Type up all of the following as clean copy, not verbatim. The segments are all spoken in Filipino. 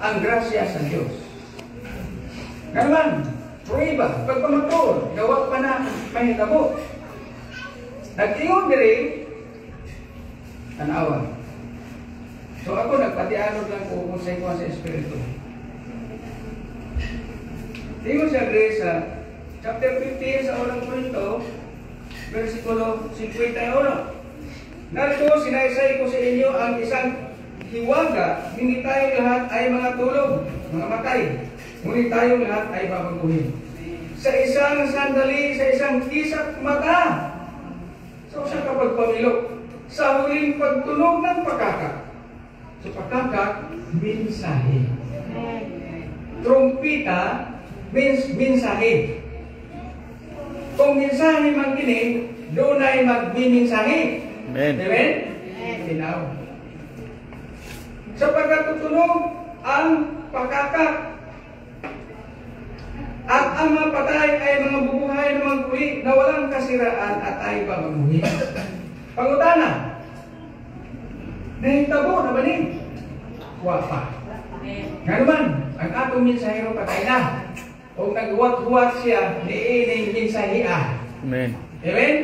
ang grasya sa Diyos. Nga naman, pruiba, pagpamatur, gawa pa na mahitabo. Nag-ingon diri, tanawan. So ako nagpatianod lang ko kung sa ikuha sa Espiritu. Tingnan siya diri sa chapter 15 sa unang Korinto, versikulo 51. Narito, sinaysay ko sa inyo ang isang hiwaga, hindi tayo lahat ay mga tulog, mga matay. Ngunit tayong lahat ay babaguhin. Sa isang sandali, sa isang kisap mata. So sa kapag pamilok, sa huling pagtunog ng pakaka. So pakaka, mensahe. Trumpita means mensahe. Kung mensahe magkinig, doon ay magbimensahe. Amen. Amen? Tinaw. Sa pagkatutunog ang pakaka. At ang mga patay ay mga bubuhay na magbuhi na walang kasiraan at ay pamamuhi. Pangutana, nahitabo na ba ni? Wapa. Nga naman, ang atong mensahero patay na. Kung naghuwat-huwat siya, niining mensahia. Amen. Amen?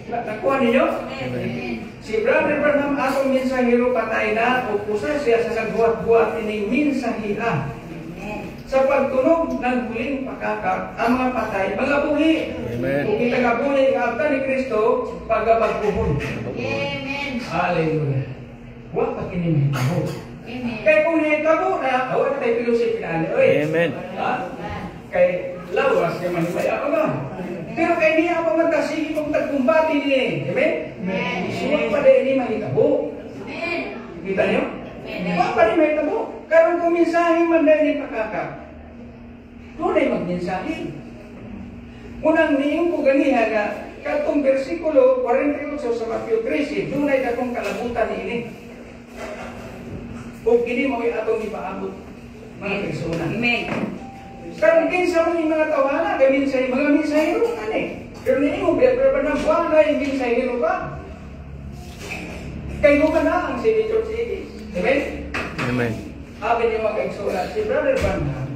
Nakuha ninyo? Amen. Si Brother Branham, atong mensahero patay na, o pusa siya sa saghuwat-huwat ining mensahia. Sa pagtunog ng huling pakakak, ang mga patay, mga buhi. Amen. Kung kita nga buhi, kapta ni Kristo, pagkapagpuhon. Amen. Hallelujah. Huwag pa kinimihitabo. Amen. Kaya kung nihitabo na, awat tayo pilusip na. Amen. Ha? Kay lawas, kay manimaya pa ba? Pero kay niya pa magkasigi kung tagkumbati niya. Amen? Amen. Huwag pa rin ni mahitabo. Amen. Kita niyo? Huwag pa rin mahitabo. Karon kung mensahe man dahil ni pakakak, doon ay magmensahe. Unang niyong ko ganiha na katong versikulo 48 sa Matthew 13, doon ay dakong kalabutan ni ini. O kini mo atong ipaabot mga persona. Amen. Karon kinsa man yung mga tawala, kay mensahe, mga mensahero ani. Pero niyo pero na wala yung mensahero pa. Kay mo na ang Senator Cities. Amen? Amen. Sabi niyo mga kaigsulat, si Brother Branham,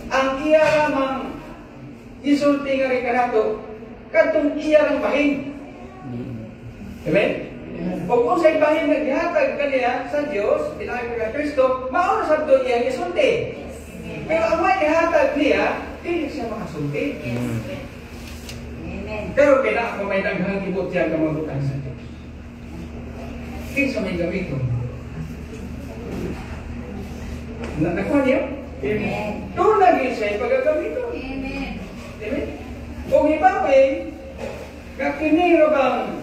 ang iya lamang isulti nga rin kanato, katong iya lang bahin. Amen? O kung sa'y bahin naghihatag kaniya sa Diyos, pinakit ka Kristo, mauna sa ito iyang isulti. Pero ang may ihatag niya, hindi siya makasulti. Amen. Pero kailangan ako may naghang ibot siya kamagutan sa Diyos. Kinsa may gamito. Nakuha niyo? Amen. Doon lagi siya pagagamito. Amen. Amen? Kung ibawin, kakiniro bang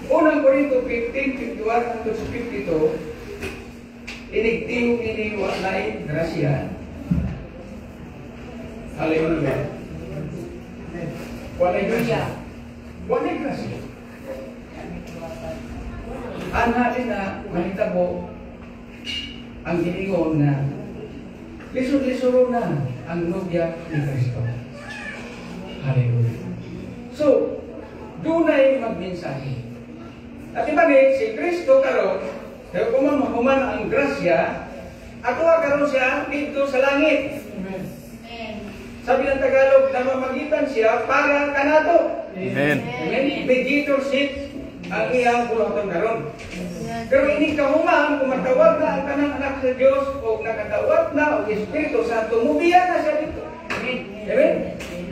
unang Korinto 15, 51 hanggang 52, inigtiw iniwa na grasya. Hallelujah. Walay grasya. Walay grasya. Ang natin na mahitabo ang giningon na lisod-lisuro na ang nobya ni Kristo. Hallelujah. So, dunay magmensahe. At ibagay, si Kristo karon, kaya kumahuman ang grasya, ato karon siya dito sa langit. Amen. Sabi ng Tagalog, namamagitan siya para kanato. Amen. Amen. Mediatorship ang iyang buhaton karon. Pero ini kahuman, kung matawag na ang kanang anak sa Diyos, o nakatawag na, o Espiritu Santo, mubiya na siya dito. Amen?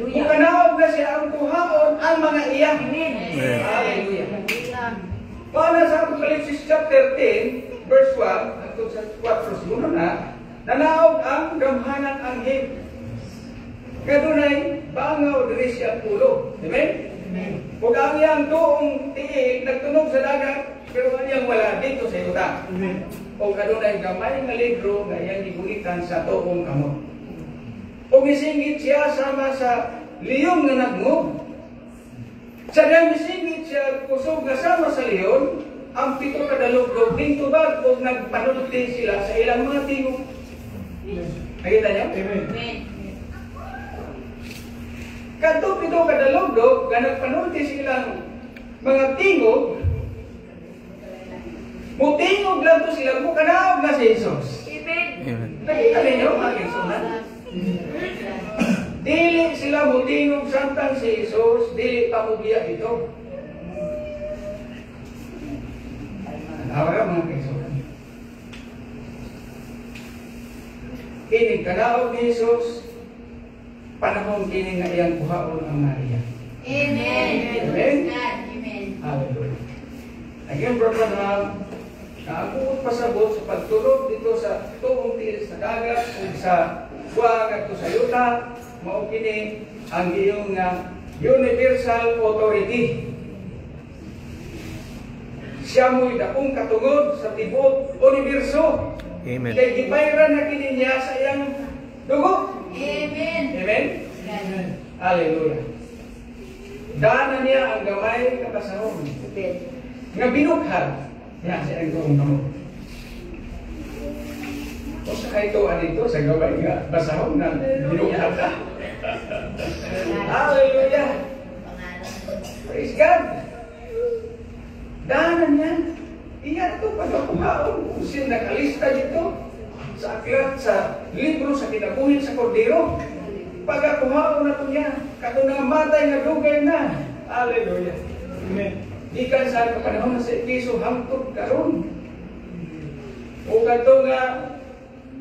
Kung kanawag na siya ang kuhaon, ang mga iyak. Hallelujah. Paano sa Apocalypse chapter 10, verse 1, hanggang sa 4, siguro na, nanaog ang gamhanan anghel. Kadunay, bangaw diri siya ulo. Amen? Kung ang iyang tuong tiil, nagtunog sa dagat, pero ang iyang wala dito sa yuta. O kadunay gamay nga libro nga iyang gigulitan sa tuong kamot. O misingit siya sama sa liyong nga nagmog. Sa dahil misingit siya kusog nga sama sa liyon, ang pito kadalog-log ning tubag o nagpanulti sila sa ilang mga tingog. Nakita niyo? Amen. Kadto pito kadalog-log nga nagpanulti silang mga tingog, Mutingog lang to sila, mukanaog na si Jesus. Amen. Amen. Nakita ninyo, mga kaibigan? Dili sila mutingog samtang si Jesus, dili pamubiya dito. Nawara mga kaibigan. Kining kanaog ni Jesus, panahon kini nga iyang kuhaon ang Maria. Amen. Amen. Amen. Hallelujah. Again, Brother Ham, naabot pasabot sa pagtulog dito sa tuong tiil sa dagat o sa buwag at sa yuta, mao kini ang iyong universal authority. Siya mo'y dakong katungod sa tibok universo. Amen. Kaya gibayran na kini niya sa iyang dugo. Amen. Amen? Amen. Hallelujah. Daanan niya ang gamay kapasahon. Nga binukhad niya sa iyang duong namo. O sa kaituan dito, sa gamay nga basahon na binukhad ka. Hallelujah. Praise God. Daanan niya. Iyan ito pagkakuhaon kung sino nakalista dito sa aklat, sa libro, sa kinabuhin sa Kordero. Pagkakuhaon na ito niya. Katong nga matay nga dugay na. Hallelujah. Amen. Ikan sa kapanahon na sa Episo, hangtod karon. O katong nga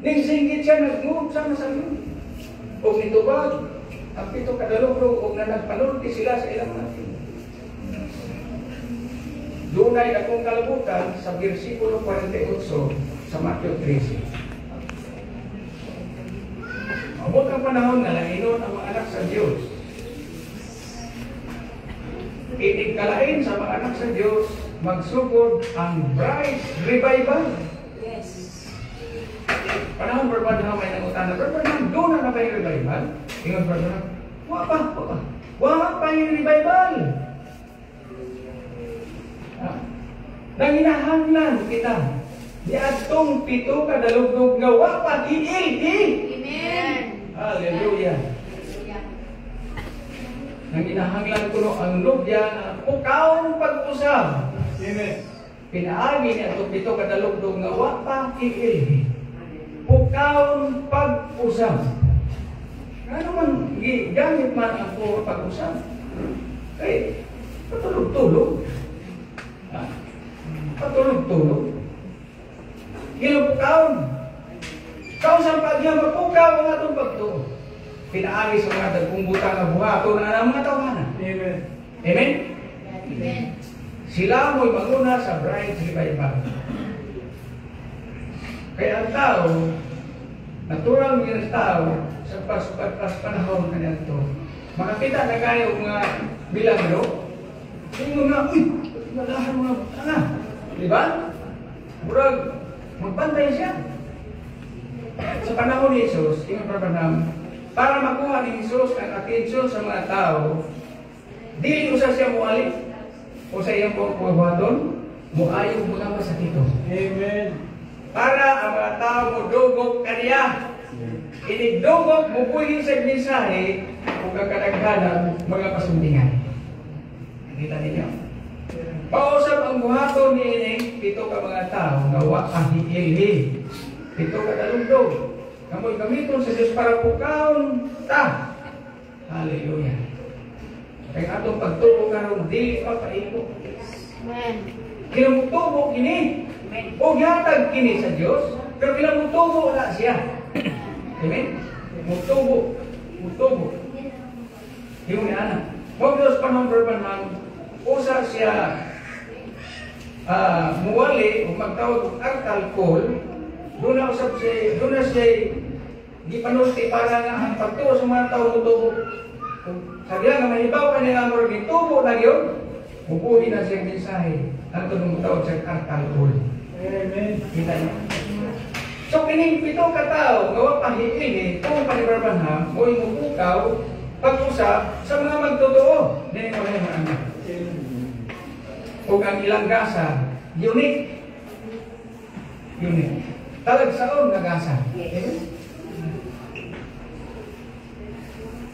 ningsinggit siya, nag-move sama sa iyo. O nitubag, ang pito kadalugro, o na nagpanulti sila sa ilang mati. Dunay akong kalabutan sa versikulo 48 sa Matthew 13. Abot ang panahon na langinon ang mga anak sa Diyos. Itigkalain sa mga anak sa Diyos, magsugod ang bright revival. Yes. Panahon Barbanham may nangutan na, Barbanham, doon na ba yung revival? Ingon Barbanham, wala pa yung revival. Nanginahanglan kita. Di atong pito kadalugdog nga wa pa hiil. Amen. Hallelujah. Nanginahanglan kuno ang lubya na pukaon pag-usab. Amen. Pinaagi ni atong pito kadalugdog nga wa pa hiil. Pukaon pag-usab. Ano man gamit man ang pag-usab? Kay patulog-tulog. Patulog-tulog. Ginupukaon. Kau sa pagya mapukaw ang atong pagtuo. Pinaagi sa mga dagkong buta nga buhato na ang mga tawanan. Amen. Amen? Amen. Sila mo'y manguna sa bright revival. Kaya ang tao, natural mga tao, sa panahon na ito, makakita na kayo mga milagro, yung mga, malahan mga tanga. Diba? Murag, magbantay siya. Sa panahon ni Jesus, yung Barbanham, para makuha ni Jesus ang atensyon sa mga tao, dili usa siya muali o sa iyang buhaton, muayog mga masakito. Amen. Para ang mga tao mo dugog kaniya. Inigdugog, mupuhin sa mensahe, kung kakadaghanan, mga pasundingan. Nakita ninyo? Pausap ang buhaton ni ining pito ka mga tao nga wa kahihili. Pito ka dalugdog. Kamoy gamiton sa Diyos para pukaon ta. Hallelujah. Kaya atong pagtubo karon dili pa paiko. Amen. Kinamutubo kini. O yatag kini sa Diyos, pero kinamutubo na siya. Amen? Mutubo. Mutubo. Yung anak. Huwag Diyos panong Barbanham, usa siya muwali o magtawag ang alcohol, doon na siya di panulti para nga ang pagtuo sa mga tao mutubo. Sabi nga, mahibaw ka nila mo rin tubo na yun, mupuhin na siya mensahe ang tunong tawag sa alcohol. Amen. Kita niyo. So, kining pito ka tao, gawa pa hiili, kung Barbanham, o imupukaw, pag-usap sa mga magtotoo. Dili mo rin mga anak. O ang ilang gasa, unique. Unique. Talagsaon na gasa.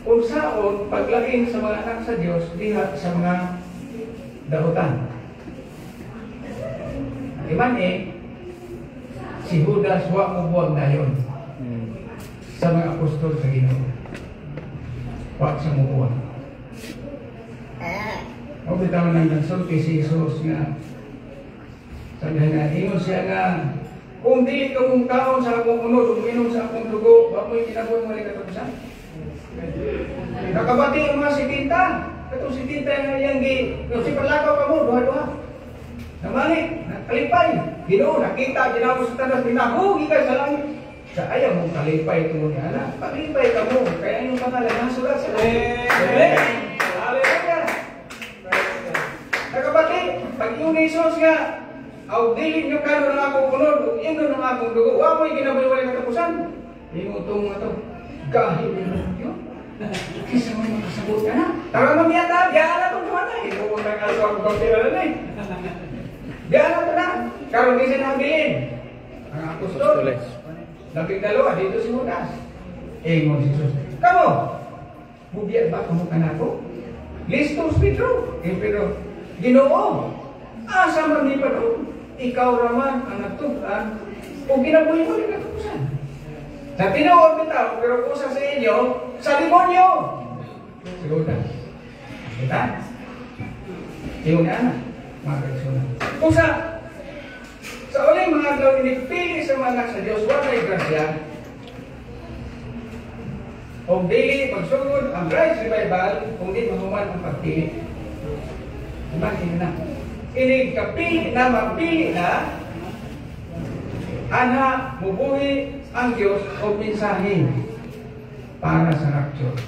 Kung saon, paglaging sa mga anak sa Diyos, diha sa mga dahutan. Natiman si Judas wa mo buwag dayon sa mga apostol sa Ginoo. Wa siya mo buwag. O bitaw nang nagsulti si Jesus nga sabi nga, ingon siya nga kung di ka mong kaon sa akong unod, uminom sa akong dugo, wa mo'y kinabuhi mo rin katapusan. Nakabati ang mga sitinta. Katong sitinta nga iyang si palakaw ka mo, duha-duha. Namalik, nakalipay. Ginoo, nakita, ginamo sa tanas, pinahugi ka sa langit. Sa ayaw mong kalipay ito mo niya, anak. Paglipay ka mo, kaya yung pangalan, nasulat sa langit. Amen! Hallelujah! Nakabati, pag yung Jesus nga, aw dili nyo kano ng akong unod, ino ng akong dugo, wa mo'y ginabuhi katapusan. Ingo itong ito, kahit yun. Kisa mo makasabot ka na. Tara mamiyata, biyala itong kumana. Ito kung nakaso ako kong tira na biyala ito na. Karong di siya nabilin. Ang apostol. Labing dalawa, dito si Judas. Ingo si Jesus. Kamu, bubiyat ba kamu ka na ako? Listos Pedro. Pedro, Ginoo. Asa man di pa doon? Ikaw raman ang nagtugan kung ginabuhi mo rin katapusan. Sa tinuod bitaw, pero kung sa inyo, sa demonyo. Siguro na. Kita? Yung na, mga kaisunan. Kung sa uling mga adlaw inipili sa mga anak sa Diyos, walay grasya, kung di pagsugod ang Rise Revival, kung di mahuman ang pagpili. Imagine na. Ini kapili na mapili na ana mubuhi ang Diyos o mensahe para sa rapture.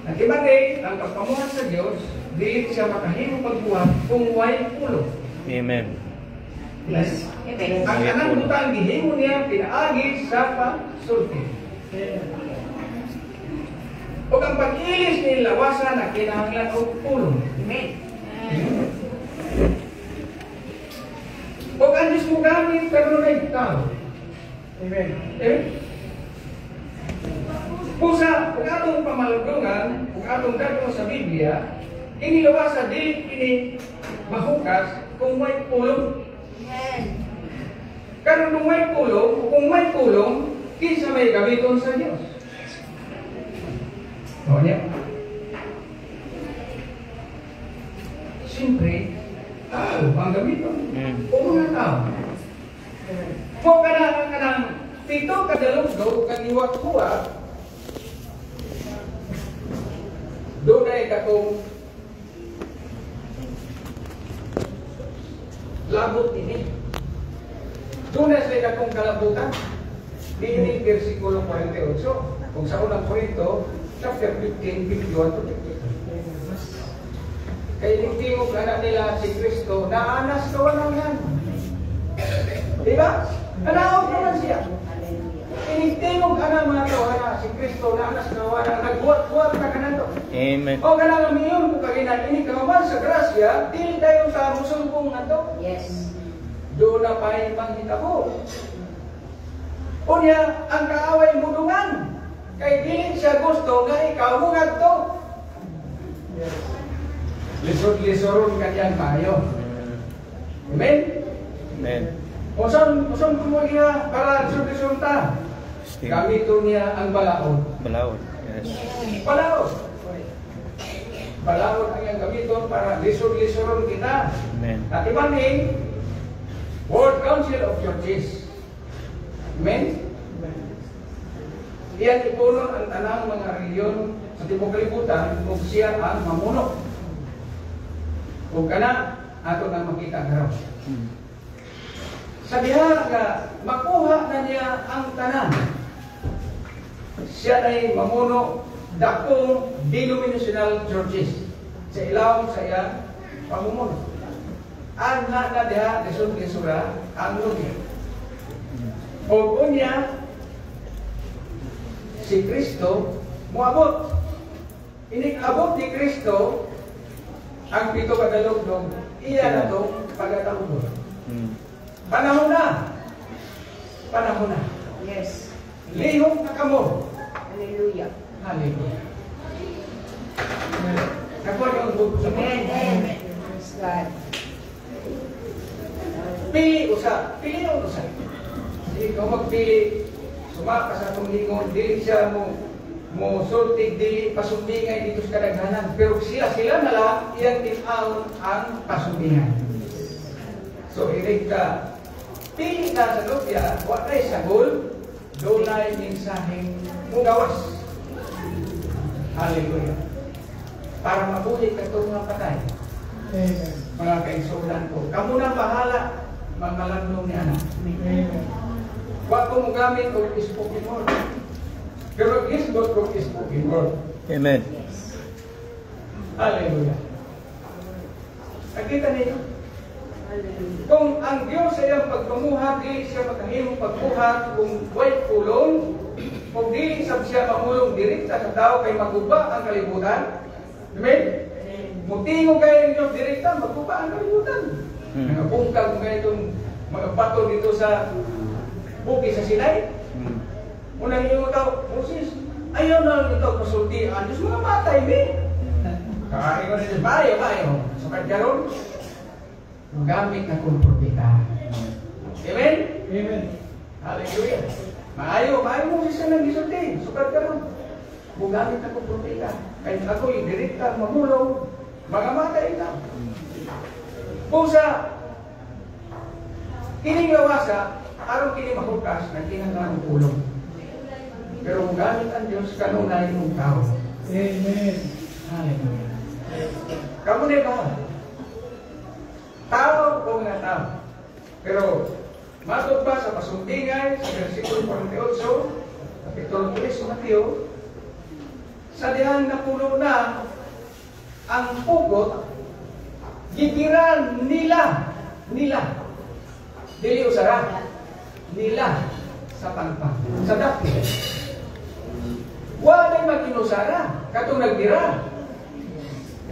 At ibagay, ang pagpamuhat sa Diyos, dili siya makahimo pagbuhat kung way pulo. Amen. Yes. Amen. Ang kanang butang gihimo niya pinaagi sa pagsulti. O ang pag-ilis ni lawasan na kinahanglan o pulo. Amen. O ang Diyos mo gamit, pero na tao. Amen. Amen. Kung atong pamalagdungan, kung atong gagawin sa Biblia, inilawasan din ini mahukas kung may pulong. Amen. Karon kung may pulong, kinsa may gamiton sa Dios. O niya. Siyempre, tao ang gamiton. O mga tao. Kung kanang pito kadalugdog kaniwat-kuwa, doon ay katong labot ini. Doon ay sila katong kalabutan. Dini versikulo 48. Kung sa unang Korinto, chapter 15, 51 to 52. Kaya tingog anak nila si Kristo, naanas kawanan yan. Diba? Nanaog naman siya. Tingog anak mga kawana si Kristo, naanas kawanan, nagbuhat-buhat na ka na to. Amen. O ganang miyon ko kaginan, ini kaman sa grasya, dili tayo sa musumpong na to. Yes. Doon na pa yung panghitabo. Unya, ang kaaway mudungan. Kay dili siya gusto nga ikaw mungad to. Lisod-lisoron kanyang maayo. Amen? Amen. Usan mo niya para lisod-lisoron ta. Gamito niya ang balaod. Balaod. Yes. Balaod. Balaod ang iyang gamiton para lisod-lisoron kita. Amen. At ibaning, World Council of Churches. Amen? Iyan ipunon ang tanang mga reliyon sa tibok kalibutan kung siya ang mamuno. Kung kana, ato nang makita garaw. Sa diha nga, makuha na niya ang tanan. Siya ay mamuno dakong denominational churches. Sa ilaw sa iya pamumuno. Ang na diha, lisod-lisura, ang lugi. O kunya, si Kristo muabot. Inig-abot ni Kristo ang pito kadalugdog. Iya na to pagkatapos. Panahon na. Panahon na. Yes. Lihok na kamo. Hallelujah. Hallelujah. Nakuha yung bug sa Amen. Amen. Praise God. Pili usa. Pili usa. Di ka magpili. Sumaka sa itong lingon. Dili siya mo sultig, dili pasumbingay dito sa kadaghanan. Pero sila na lang iyang tinahon ang pasumbingan. So, ilig ka. Pili ka sa lupya. Wakay sagol. Dunay minsaheng mugawas. Hallelujah. Para mabuhay ka itong mga patay. Amen. Mga kaigsunan ko. Kamu na bahala. Mga landong ni anak. Amen. Huwag ko mo gamit o spoken word. Pero isgot ko spoken word. Amen. Hallelujah. Nakita ninyo? Hallelujah. Kung ang Diyos sa iyang pagpamuhat, di siya makahimong pagbuhat kung way kulong, kung di siya mamulong direkta sa tao kay maguba ang kalibutan. Amen? Mutingo kayo ng Diyos direkta, maguba ang kalibutan. Nangabungkag mo kayo itong mga bato dito sa buki sa Sinai. Unang yung tao, Moses, ayaw na ito pasultian. Diyos mga matay, me. Kakain ko na Diyos, bayo. So, kadyaron, gamit na kong propeta. Amen? Amen. Hallelujah. Maayo mo siya nang gisulti. Sukat ka ron. Bugamit na kong propeta. Kaya ako'y direkta, mamulong, mga matay na. Kung sa kining lawasa, araw kini mahukas, nagkinang ulong. Pero kung gamit ang Diyos, kanunay mong tao. Amen. Hallelujah. Kamu na ba? Tao o mga tao. Pero, matod pa sa pasumbingay, sa versikulo 48, kapitulo 3 sa Mateo, sa dihang napuno na ang pugot, gigiran nila, dili usara, nila sa pangpang, sa dapit. Wala mag-inusara, katong nagdira.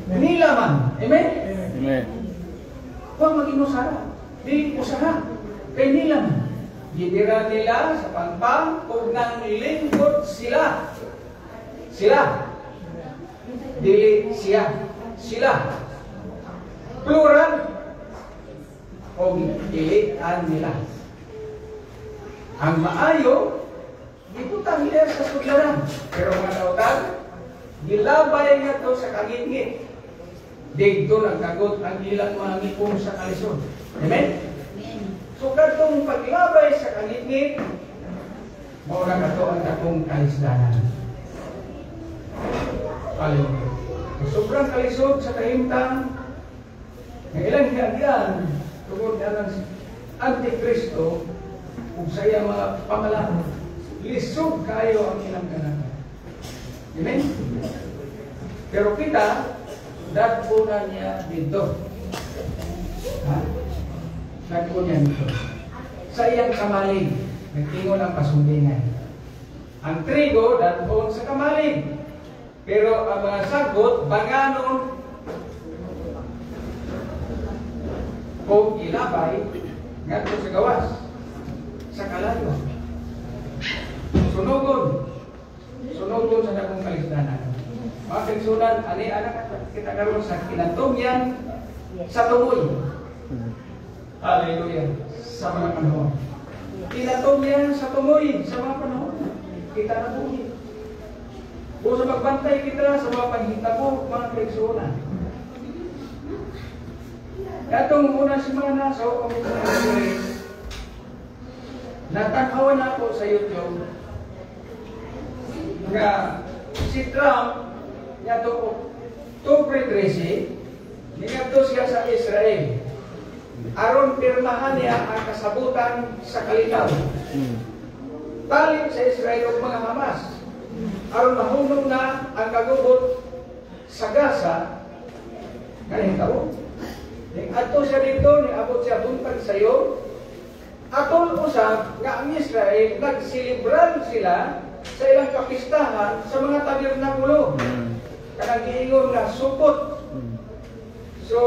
Nila man. Amen? Amen. Huwag mag-inusara. Dili usara. Kay nila man. Gidira nila sa pangpang kung nang lingkod sila. Sila. Dili siya. Sila. Plural. O dilian nila. Ang maayo, ibutang nila sa sudlaran. Pero mga nautan, gilabay nga to sa kagingit. Dito nagkagot ang ilang mga ngipong sa kalisod. Amen? So katong paglabay sa kagingit, maura ka to ang katong kalisdanan. Hallelujah. Sobrang kalisod sa kahimtang, ng ilang hiyagyan, tungkol na ng Antikristo, kung sa iyang mga pamalaan, lisod kayo ang ilang ganaan. Amen? Pero kita, dagpo na niya dito. Ha? Dagpo niya dito. Sa iyang kamalig, nagtingon ang pasumbingan. Ang trigo, dagpo sa kamalig. Pero ang mga sagot, banganon, o ilabay, ngadto sa gawas, sa kalayo. Sunugon sa dakong kalisdanan. Mga kaigsunan, ani anak kita karon sa kinatungyan sa tumoy. Hallelujah. Sa mga panahon. Kinatungyan sa tumoy sa mga panahon. Kita na buhi. Kung sa magbantay kita sa mga panghitabo, mga kaigsunan. Katong una semana sa natakawan ako sa YouTube nga si Trump nga to October 13 nigadto siya sa Israel aron pirmahan niya ang kasabutan sa kalitaw talip sa Israel ug mga Hamas aron mahunong na ang kagubot sa Gaza kaning tawo ning adto siya dito niabot siya buntag sayo atol usab nga ang Israel nagsilibran sila sa ilang kapistahan sa mga tabernakulo. Kanang giingon nga supot. So,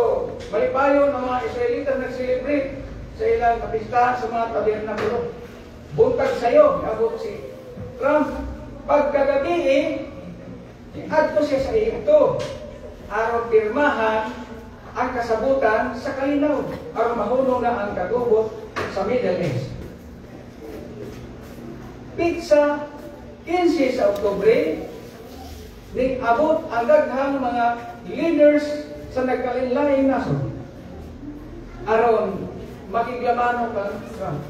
malipayon ang mga Israelita nag-celebrate sa ilang kapistahan sa mga tabernakulo. Buntag sayo, abot si Trump. Pagkagabi, adto siya sa Egypto. Araw pirmahan ang kasabutan sa kalinaw aron mahunong na ang kagubot sa Middle East. Pitsa 15 sa Oktubre, ning abot ang daghang mga leaders sa nagkalain-laing nasod aron makiglamano kang Trump.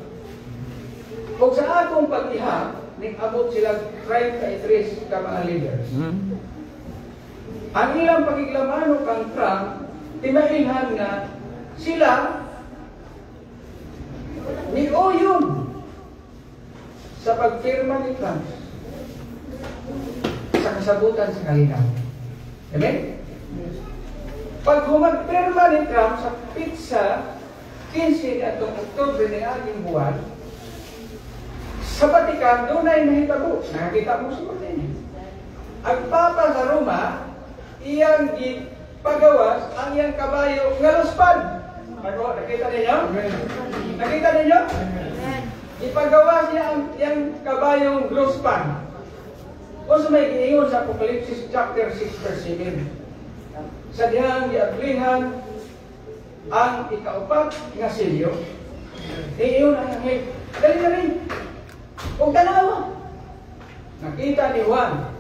Kung sa atong pag-iha, ning abot sila 33 ka mga leaders. Ang ilang pakiglamano kang Trump, timailhan nga sila ni Oyon sa pagpirma ni Trump sa kasabutan sa kalinaw. Amen? Pag humagpirma ni Trump sa pizza 15 atong Oktubre ng ating buwan, sa Vatican, doon ay nahitabo. Nakakita mo siguro din. Ang Papa sa Roma, iyang pagawas ang iyang kabayo nga luspad. Nakita ninyo? Nakita ninyo? Ipagawas niya ang iyang kabayong luspad. O sa may giingon sa Apocalypse chapter 6 verse 7. Sa dihang giablihan ang ikaupat nga selyo. Iyon ang anghel. Dali na rin. Kung tanawa, nakita ni Juan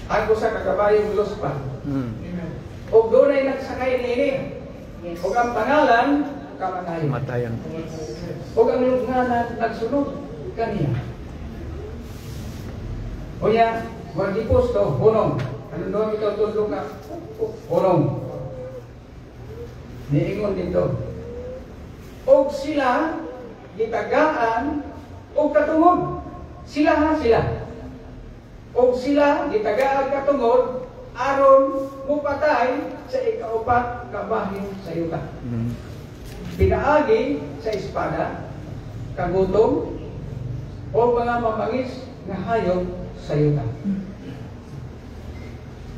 ang usa ka kabayong luspad. O doon ay nagsakay niini. O ang pangalan, kamatayon. O ang lugnanan, nagsunod kaniya. O yan, Wardipos to, hunong. Ano doon ito tulog na? Hunong. Niingon dito. O sila, gitagaan, o katungod. Sila. O sila, gitagaan katungod, aron mupatay sa ikaupat kabahin sa yuta. Pinaagi sa espada, kagutom, o mga mamangis na hayop sa yuta.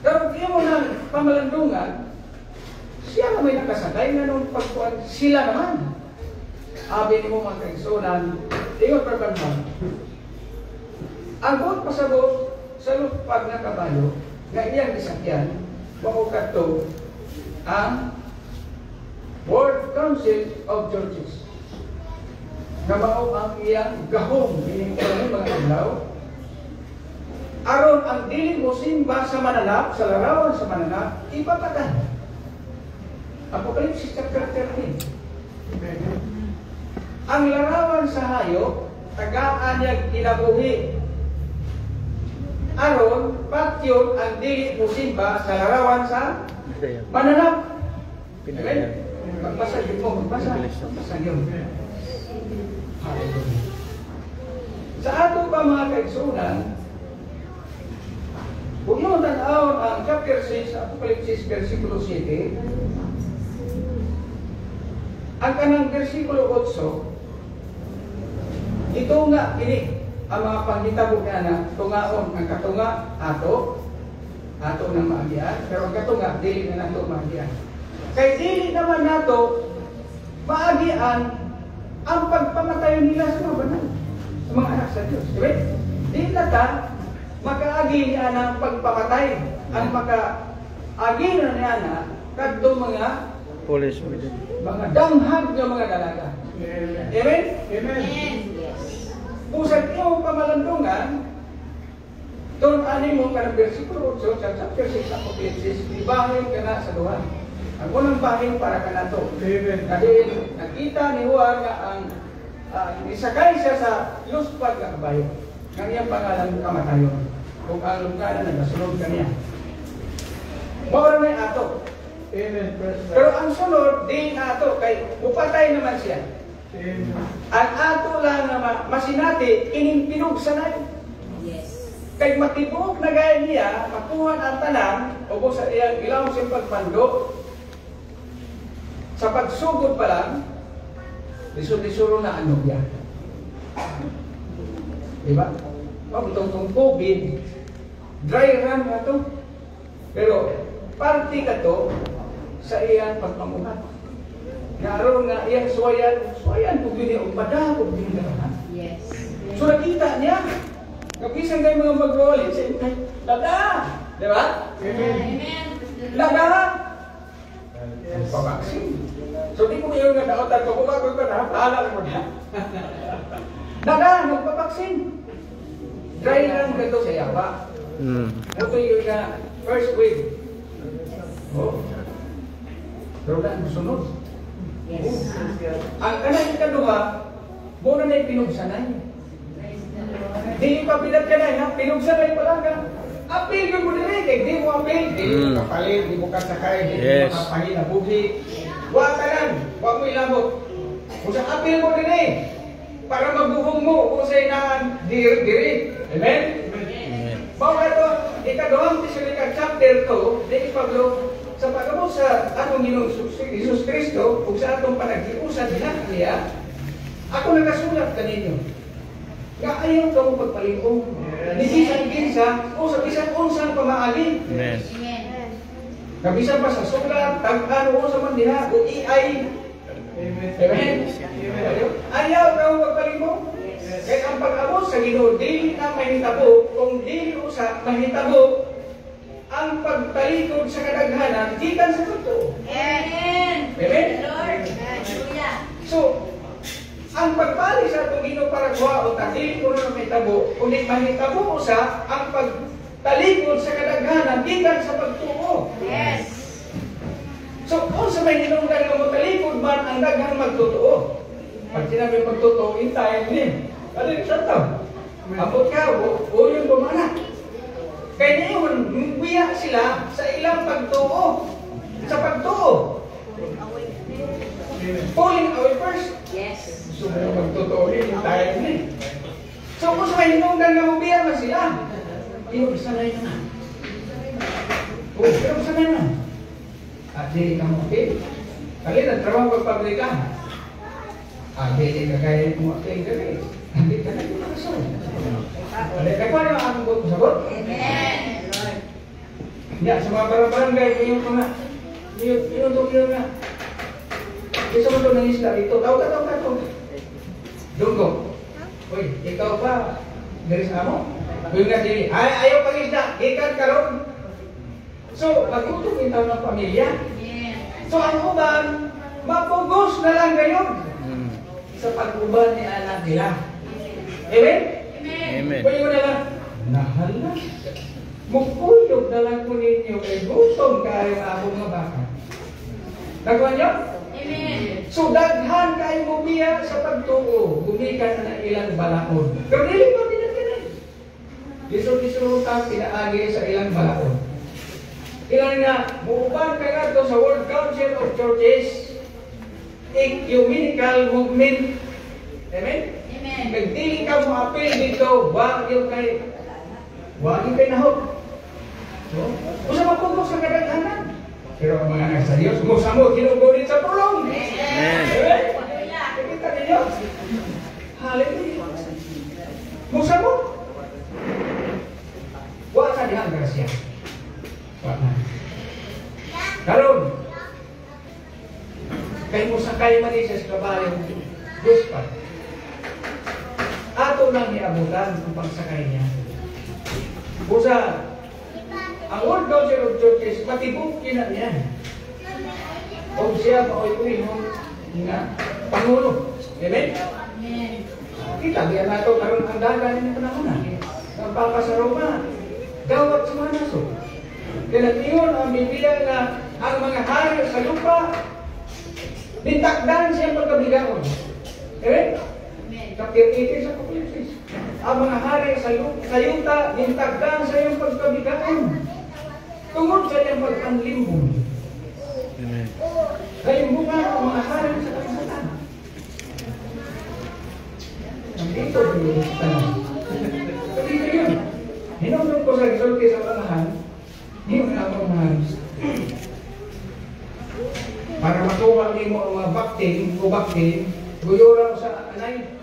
Pero kaya mo ng pamalandungan, siya na may nakasakay nga nung pagkuhan, sila naman. Abi ni mo mga kaigsunan, ingon perbanman. Ang buot pasabot sa lupag na kabayo, nga iyang disakyan, makukat to ang World Council of Churches. Na mao ang iyang gahom, meaning mga adlaw, aron ang dili mo simba sa mananap, sa larawan sa mananap, ipapatay. Apocalypse chapter 13. Ang larawan sa hayop, tagaan niya kinabuhi. Aron, patyon ang dili mo simba sa larawan sa mananap. Amen? Magbasa yun mo, magbasa yun. Sa ato pa mga kaigsunan, kung yung tanawon ang chapter 6, Apocalypse versikulo 7, ang kanang versikulo 8, ito nga, ini, ang mga panghitabo na tungaon, ang katunga, ato ng maagian, pero ang katunga, dili na nato maagian. Kay dili naman nato, maagian, ang pagpamatay nila sa mga banal, sa mga anak sa Diyos. Diba? Di nata, makaagi niya ng pagpamatay, ang makaagi na niya na, kadto mga Police. mga danghag ng mga dalaga. Amen? Amen. Pusag iyong pamalandungan, doon ani mo ka ng versikulo 8 sa chapter 6 Apocalypse, ibahin ka na sa duha. Ang unang bahin para ka na to. Dahil nakita ni Juan na ang isakay siya sa luspag na kabayo. Ang iyang pangalan kamatayon. Kung ang lungkanan na nasunod kaniya. Maura may ato. Amen. Pero ang sunod, di ato. Kay upatay naman siya. Ang ato lang na masinati, inimpinog sanay. Yes. Kay matibok na gaya niya, makuha ang tanan, o sa iyang ilaw sa pagpando, sa pagsugod pa lang, lisod-lisuro na ano yan. Diba? Itong COVID, dry run na ito. Pero, parte ka to sa iyang pagpamuhat. Naroon nga iyang suwayan kung yun yung pada, kung yun yung Yes. so nakita niya, kapisan kayo mga mag-rolling, laga! Diba? Amen. Laga! Pabaksin. So di ko yung nadaotan ko, kumagoy ko na, paala lang mo na. Magpabaksin. Try lang ka sa yaba. Ito yung first wave. Oh. Pero na, sunod. Yes. Ang kanay kaduha, muna na yung pinugsanay. Di pa pinat ka na, ha? Pinugsanay pa lang ka. Apil ka mo din eh, di mo apil. Di mo kapalit, di mo kasakay, di mo kapahin na buhi. Huwag ka lang, huwag mo ilabot. Kung sa apil mo din eh, para mabuhong mo kung sa inaan diri. Amen? Bawa ito, ikaduhang Tesalonica chapter 2, di Pablo, sa pagkabot sa atong Ginoong Jesus Cristo, kung sa atong panag-iusan niya, ako nagkasulat kaninyo. Nga ayaw ka mo pagpalingkong. Nibisan kinsa, o sa bisan unsang pamaali. Amen. Kabisan pa sa sulat, tag-ano o sa mandiha, o iay. Amen? Ayaw ka mo pagpalingkong. Kaya ang pag-abot sa Ginoo, dili na mahitabo, kung dili usa mahitabo, ang pagtalikod sa kadaghanan, gikan sa totoo. Amen. Amen? Lord. Hallelujah. So, ang pagpali sa itong Ginoo para kuha o dili ko na mahitabo, kundi mahitabo usa ang pagtalikod sa kadaghanan, gikan sa pagtuo. Yes. So, kung sa may hinungdan nga mo talikod man, ang daghang magtotoo. Pag sinabi magtotoo, intayin din. Ano yung santo? Abot ka, o yung bumana. Kaya ngayon, buya sila sa ilang pagtuo. Sa pagtuo. Pulling away first. Yes. So, magtotoo rin, intayin din. So, kung sa may hinungdan nga mo, buya na sila. Iyo, sanay na. Pero sanay na. At dili ka mo, okay? Kali na, trabaho pagpabrika. Dili ka kaya mo, okay, gano'n. Hindi ka na yung makasal. Nagkakwa na ang buot sabot? Amen. Ya, sa mga barang-barangay, yung mga, yung nga. Isa mo ito ng isla, ito, tao ka. Dunggo. Uy, ikaw ba, dari sa amo? Yung nga sili, ayaw pang isla, ikan karon. So, magtutok yung tao ng pamilya. So, ang uban, mapugos na lang ngayon sa pag-uban ni anak nila. Amen? Amen. Pwede mo na lang, nahala. Mukuyog na lang po ninyo kay gutom kayo ang abong mga baka. Nagawa niyo? Amen. So, daghan kayo bumiya sa pagtuo. Gumikan na ilang balaod. Pero dili pa pinagkinig. Liso-liso ka pinaagi sa ilang balaod. Ilan nga, muuban ka nga sa World Council of Churches, ecumenical movement. Amen? Amen. Nagdili ka mo apel dito, wag yung kay nahog. So, usa mapugos sa kadaghanan. Pero ang mga anak sa Diyos, musa mo, ginugulit sa pulong. Amen. Amen? Kita ninyo? Hallelujah. Musa mo? Wala ka dihang grasya. Wala. Karon, kay mo sakay man sa kabayo, Diyos pa. Ato nang niabutan ang pagsakay niya. Busa, ang World Council of Churches, matibok na niya. O siya, maoy-uy mo nga, Pangulo. Amen? Amen. Kita, diyan na ito, karoon ang dagan ng panahon na. Ang Papa sa Roma, gawat sa mga naso. Kaya natiyon ang Biblia na ang mga hari sa lupa, nitakdan siyang pagkabigaon. Amen? Chapter 18 sa Apocalypse. Ang mga hari sa yuta, nintagdan sa iyong pagkabigaon. Tungod sa iyong pagkanlimbong. Amen. Kalimbukan ang mga hari sa kasatan. Nandito yung tanong. Dito yun. Hinunod ko sa resulti sa panahan, hindi na ako mahal. Para matuwa mo ang mga bakting, guyura mo sa anay.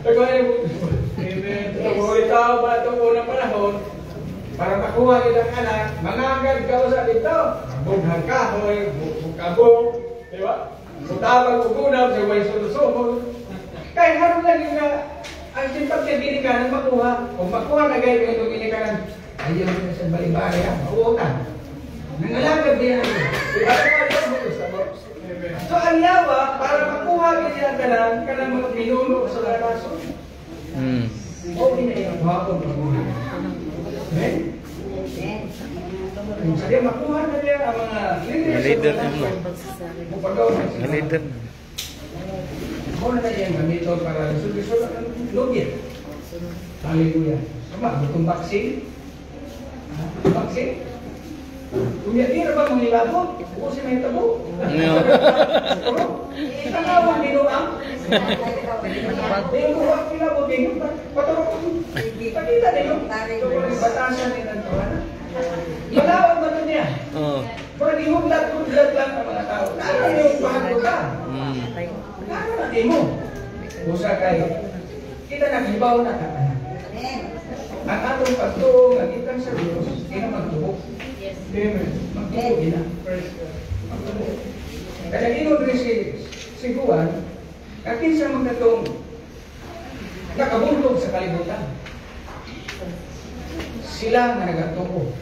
Tagay mo. Amen. Tuloy tao ba itong unang panahon, para makuha nilang anak, mangagad ka sa dito. Bughang kahoy, bukabong, di ba? Mutabang ugunam, sa way sulusumog. Kaya haron lang yung ang simpat niya binikanan makuha. Kung makuha na gaya yung binikanan, ayaw na sa balibari ha, mauutan. Nangalagad din yan. Di ba? So, ang yawa, para makuha niya kanang mga minuno sa laraso. Hmm. O, inayawa ko mabuhay. Amen? Kung sa makuha na niya ang mga Leader sa mo. Mupagaw na siya. Leader. Muna na yan gamito para sulit-sulit ang login. Hallelujah. Sama, itong vaksin. Vaksin. Kung yan, di na ba mga ilabot? Bukusin na yung tabo. Tanawang binuang. Yung buwak ilabot din yung paturok. Pakita din yung batasan din ang tawanan. Malawag ba ito niya? Oo. Pero di huglat lang ang mga tao. Ano yung pahalo ka? Hmm. Ano natin mo? Usa kayo. Kita naghibaw na katanan. Ang atong pagtuong, ang ikan sa Diyos, hindi na magtubok. Amen. Magtubok din na. Magtubok. Kaya inod rin si Juan, kakinsa magkatong nakabuntog sa kalibutan. Sila nga nagatuo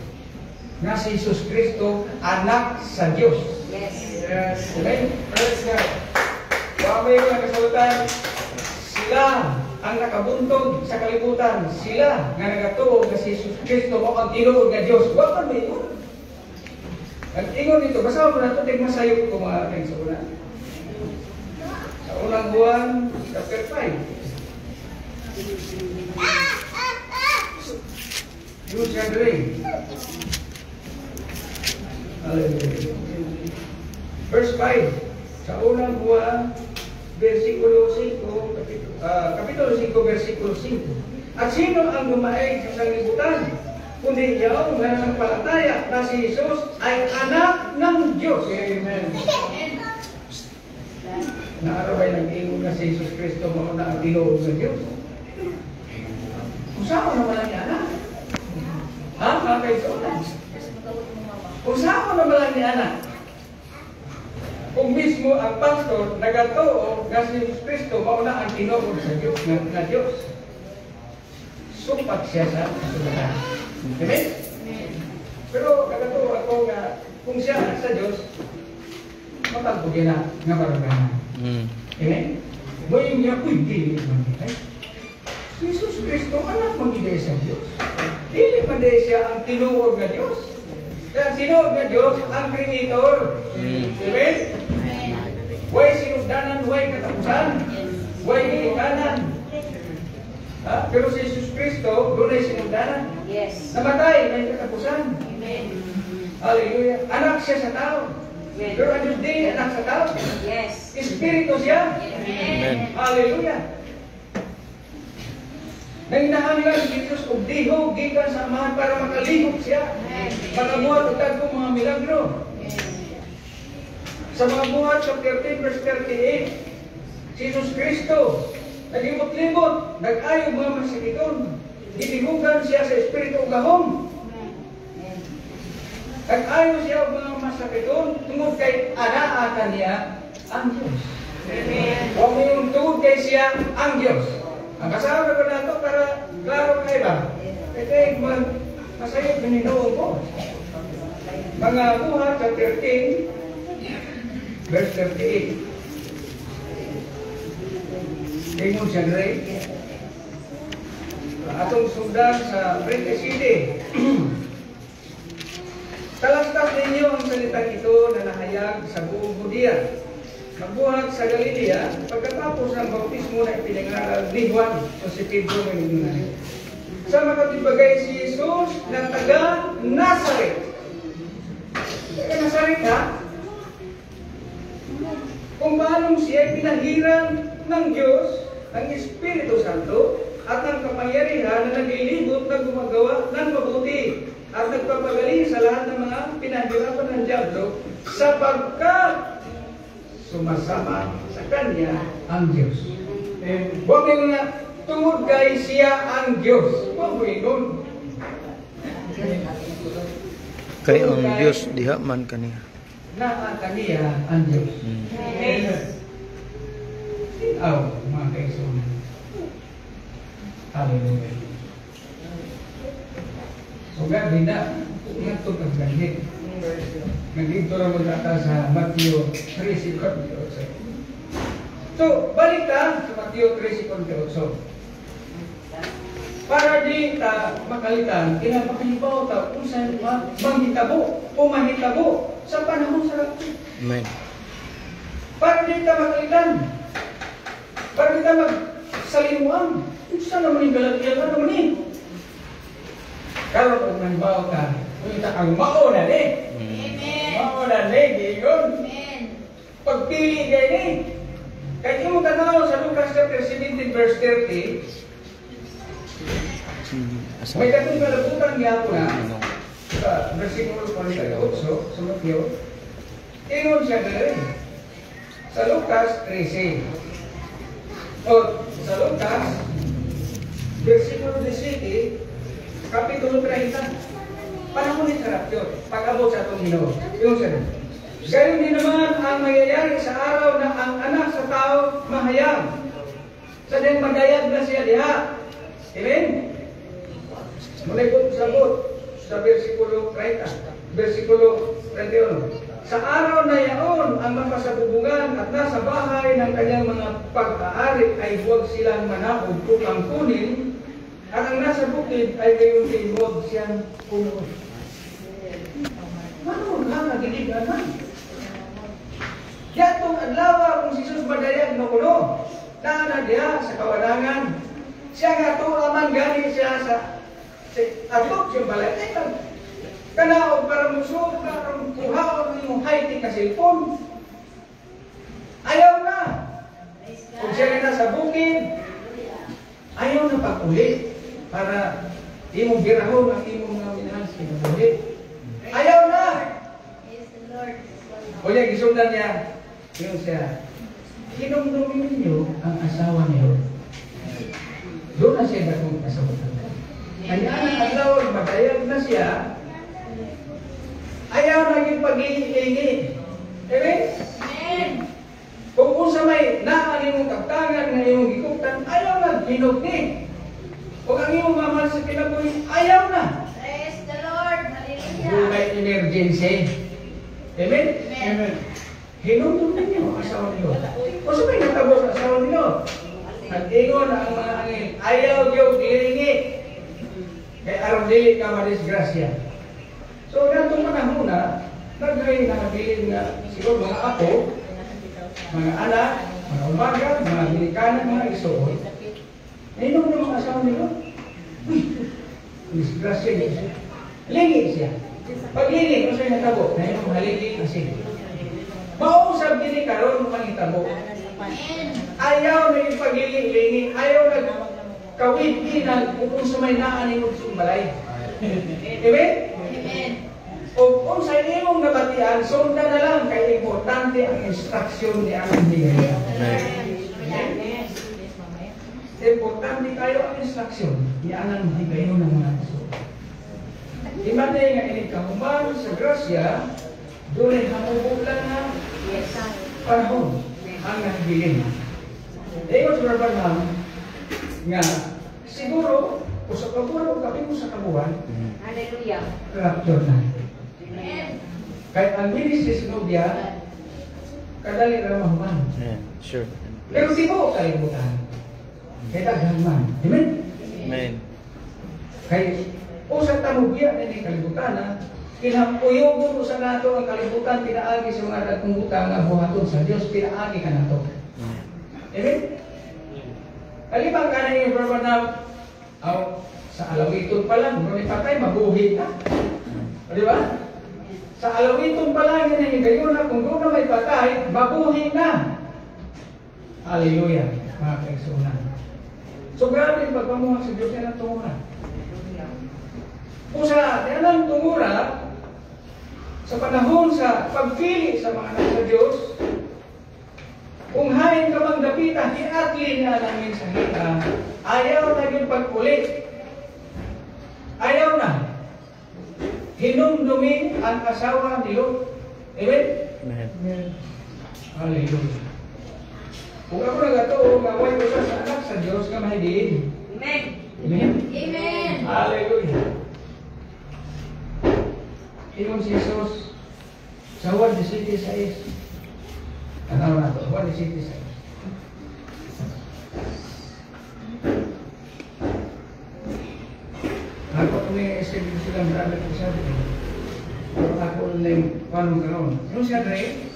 na si Jesus Kristo, anak sa Diyos. Yes. Amen? Praise God. Wamay mga kasultan, sila ang nakabuntog sa kalibutan. Sila nga nagatuo na si Jesus Kristo mo ang tinuod nga Diyos. Wapag may ito. Ang ingon nito, basahin mo na ito, tignan sayop ko mga ating sa una. Sa unang buwan, chapter 5. Use your drink. Hallelujah. Verse 5. Sa unang buwan, versikulo 5, kapitulo 5, versikulo 5. At sino ang dumaig sa sanglibutan? Kundi iyaw na nagpalataya na si Jesus ay anak ng Diyos. Amen. Naarabay nag-ingon na si Jesus Kristo mauna ang tinuod ng Diyos. Kung saan naman ang anak? Ha? Mga kaisunan? Kung saan naman ang anak? Kung mismo ang pastor nagatuo na si Jesus Kristo mauna ang tinuod sa Diyos na Diyos. Sumpat siya sa kasulatan. Amen? Pero nagatuo ako nga kung siya sa Diyos, matagpugin na nga maraganan. Amen? Ngayon niya, pwede naman kita. Jesus Kristo, anak mag-ibay sa Diyos. Hindi man din siya ang tinuod na Diyos. Kaya ang tinuod na Diyos, ang Creator. Amen? Way sinugdanan, way katapusan, way ikanan. Pero si Jesus Kristo, doon ay sinugdanan. Yes. Namatay, may katapusan. Amen. Hallelujah. Anak siya sa tao. Pero ang Diyos din, anak sa tao. Yes. Espiritu siya. Amen. Hallelujah. Nanginahanglan si Jesus og dihog gikan sa amahan para makalihok siya. Makabuhat og dagkong mga milagro. Sa mga buhat sa 13 verse 38, si Jesus Kristo naglimot-limot, nag-ayog mga masakiton. Dibihugan siya sa Espiritu gahom. Nag-ayog siya og mga masakiton tungod kay anaa kaniya ang Diyos. Huwag yung tungod kay siya ang Diyos. Ang kasama ko na ito para klaro kayo ba? Kaya masayot pininoon ko. Mga buhat sa 13, verse 38. Tingog siya rin. Atong sundan sa Brente City. Talastas ninyo ang salitang ito na nahayag sa buong Judea. Magbuhat sa Galilea, pagkatapos ng bautismo na ipinangaral ni Juan o si Pedro ngayon. Sa makatibagay si Jesus na taga Nazaret. Taga Nazaret ha? Kung paano siya pinahiran ng Diyos, ng Espiritu Santo, at ng kapangyarihan na naglilibot na gumagawa ng mabuti at nagpapagaling sa lahat ng mga pinahirapan ng Diablo sapagkat sumasama sa Kanya ang Diyos. Huwag mo nga tungod kay siya ang Diyos. Huwag mo yun. Kay ang Diyos diha man kaniya. Na kaniya ang Diyos. Amen. Mga kaisunan. Hallelujah. So, gabi na, ingat ito kagandit. Nandito na muna sa Matthew 3:58. So, balik ta sa Matthew 3:58. Para di ta makalitan, kinapakalibaw ta kung saan manghitabo o mahitabo sa panahon sa rapture. Amen. Para di ta makalitan, para di ta magsalimuan, kung saan naman yung Galatia, ano naman eh? Karoon kung manibaw ka, kung ita ang mauna eh. Mauna eh, giyon. Pagpili kayo eh. Kahit yung tanaw sa Lucas chapter 17 verse 30, may katong kalabutan niya po na sa versikulo 48 sa Matthew, ingon siya rin sa Lucas 13. O sa Lucas, versikulo 17, kapitulo 30, panahon ni sa rapture, pag-abot sa itong Ginoo. Ingon siya rin. Gayon din naman ang mangyayari sa araw na ang anak sa tao mahayag. Sa din madayag na siya diha. Amen? Muli po sabot sa versikulo 30, versikulo 31. Sa araw na yaon, ang mapasabubungan at nasa bahay ng kanyang mga pag-aari ay huwag silang manahod upang kunin, at ang nasa bukid ay gayon din huwag siyang punuin. Ano nga nagiligan man? Yatong adlaw kung si Jesus madayag na kuno, na diha sa kawalangan, siya nga tuaman gani siya sa atok siya balay. Kanaog para musuot na para kuhaon yung high-tech na cellphone. Ayaw na. Kung siya na sa bukid, ayaw na pag-uli para di mo birahon ang imong mga minahal sa kinabuhi. Ayaw na. O niya, gisundan niya. Yun siya, hinumdumin ninyo ang asawa niyo. Doon na siya dakong asawa. Ang anak adlaw, madayag na siya, ayaw na yung pag-iingi. Amen? Kung sa may naan imong kaptangan na imong gikuptan, ayaw na, hinog ni. Kung ang imong mamahal sa kinabuhi, ayaw na. Praise the Lord. Hallelujah. Doon may emergency. Amen? Amen. Hinumdum ninyo ang asawa niyo. O sa may natabo sa asawa niyo? Nag-ingon ang mga angin, ayaw niyo gilingi. Kaya araw dili ka madisgrasya. So, natong panahon na, nagay nakabilin na siguro mga apo, mga anak, mga umaga, mga Amerikana, mga isoon. Nainom na mga asawa niyo? Disgrasya niyo. Lingi siya. Pag lingi, kung sa'yo natabo, nainom haligi kasi. Mausap gini karon mangitabo. Ayaw na yung paglingi-lingi, ayaw na kawid na kung sa may naan yung balay. Amen? O kung sa imong nabatian, sundan na lang kay importante ang instruksyon ni ang bigay. Importante kayo ang instruksyon ni ang bigay ng mga kaso. Imanay nga inikahuman sa grasya, doon ay hamubulan na panahon ang nagbilin. Ingon sa Rabanham nga siguro kung sa kabuhan o kapit mo sa kabuhan, Hallelujah. rapture na. Amen. Kahit ang ministry sa Nubia, kadali na mahuman. Yeah, sure. Pero di mo kalimutan. Kaya daghaman. Amen? Amen. Kaya o sa Tanubia na hindi kalimutan na, kinapuyo mo sa nato ang kalibutan, pinaagi sa mga dagkong utang nga buhaton sa Diyos, pinaagi ka nato. Amen? Kalibang ka na yung Rabanham, sa alawiton pa lang, kung ipatay, mabuhi ka. Di ba? Sa alawiton pa lang, yan ang gayon na, kung doon na may patay, mabuhi na. Hallelujah, mga kaisunan. So grabe yung pagpamuha sa Diyos yan ang tunguhan. Kung sa yan tungura, sa panahon sa pagpili sa mga anak sa Diyos, kung hain ka mang dapita, hiatli na namin sa hita, ayaw na yung pag-ulit. Ayaw na. Hinumdumi ang asawa ni Lot. Amen? Amen. Hallelujah. Kung ako nagatuo, gawin ko sa anak sa Diyos ka mahidiin. Amen. Amen? Amen. Hallelujah. Ingon si Jesus, Sa 1:16. Ano na to? 1:16. Ako may estimate silang brother ko sabi ko. Pero ako lang paano gano'n. Yung siya rin,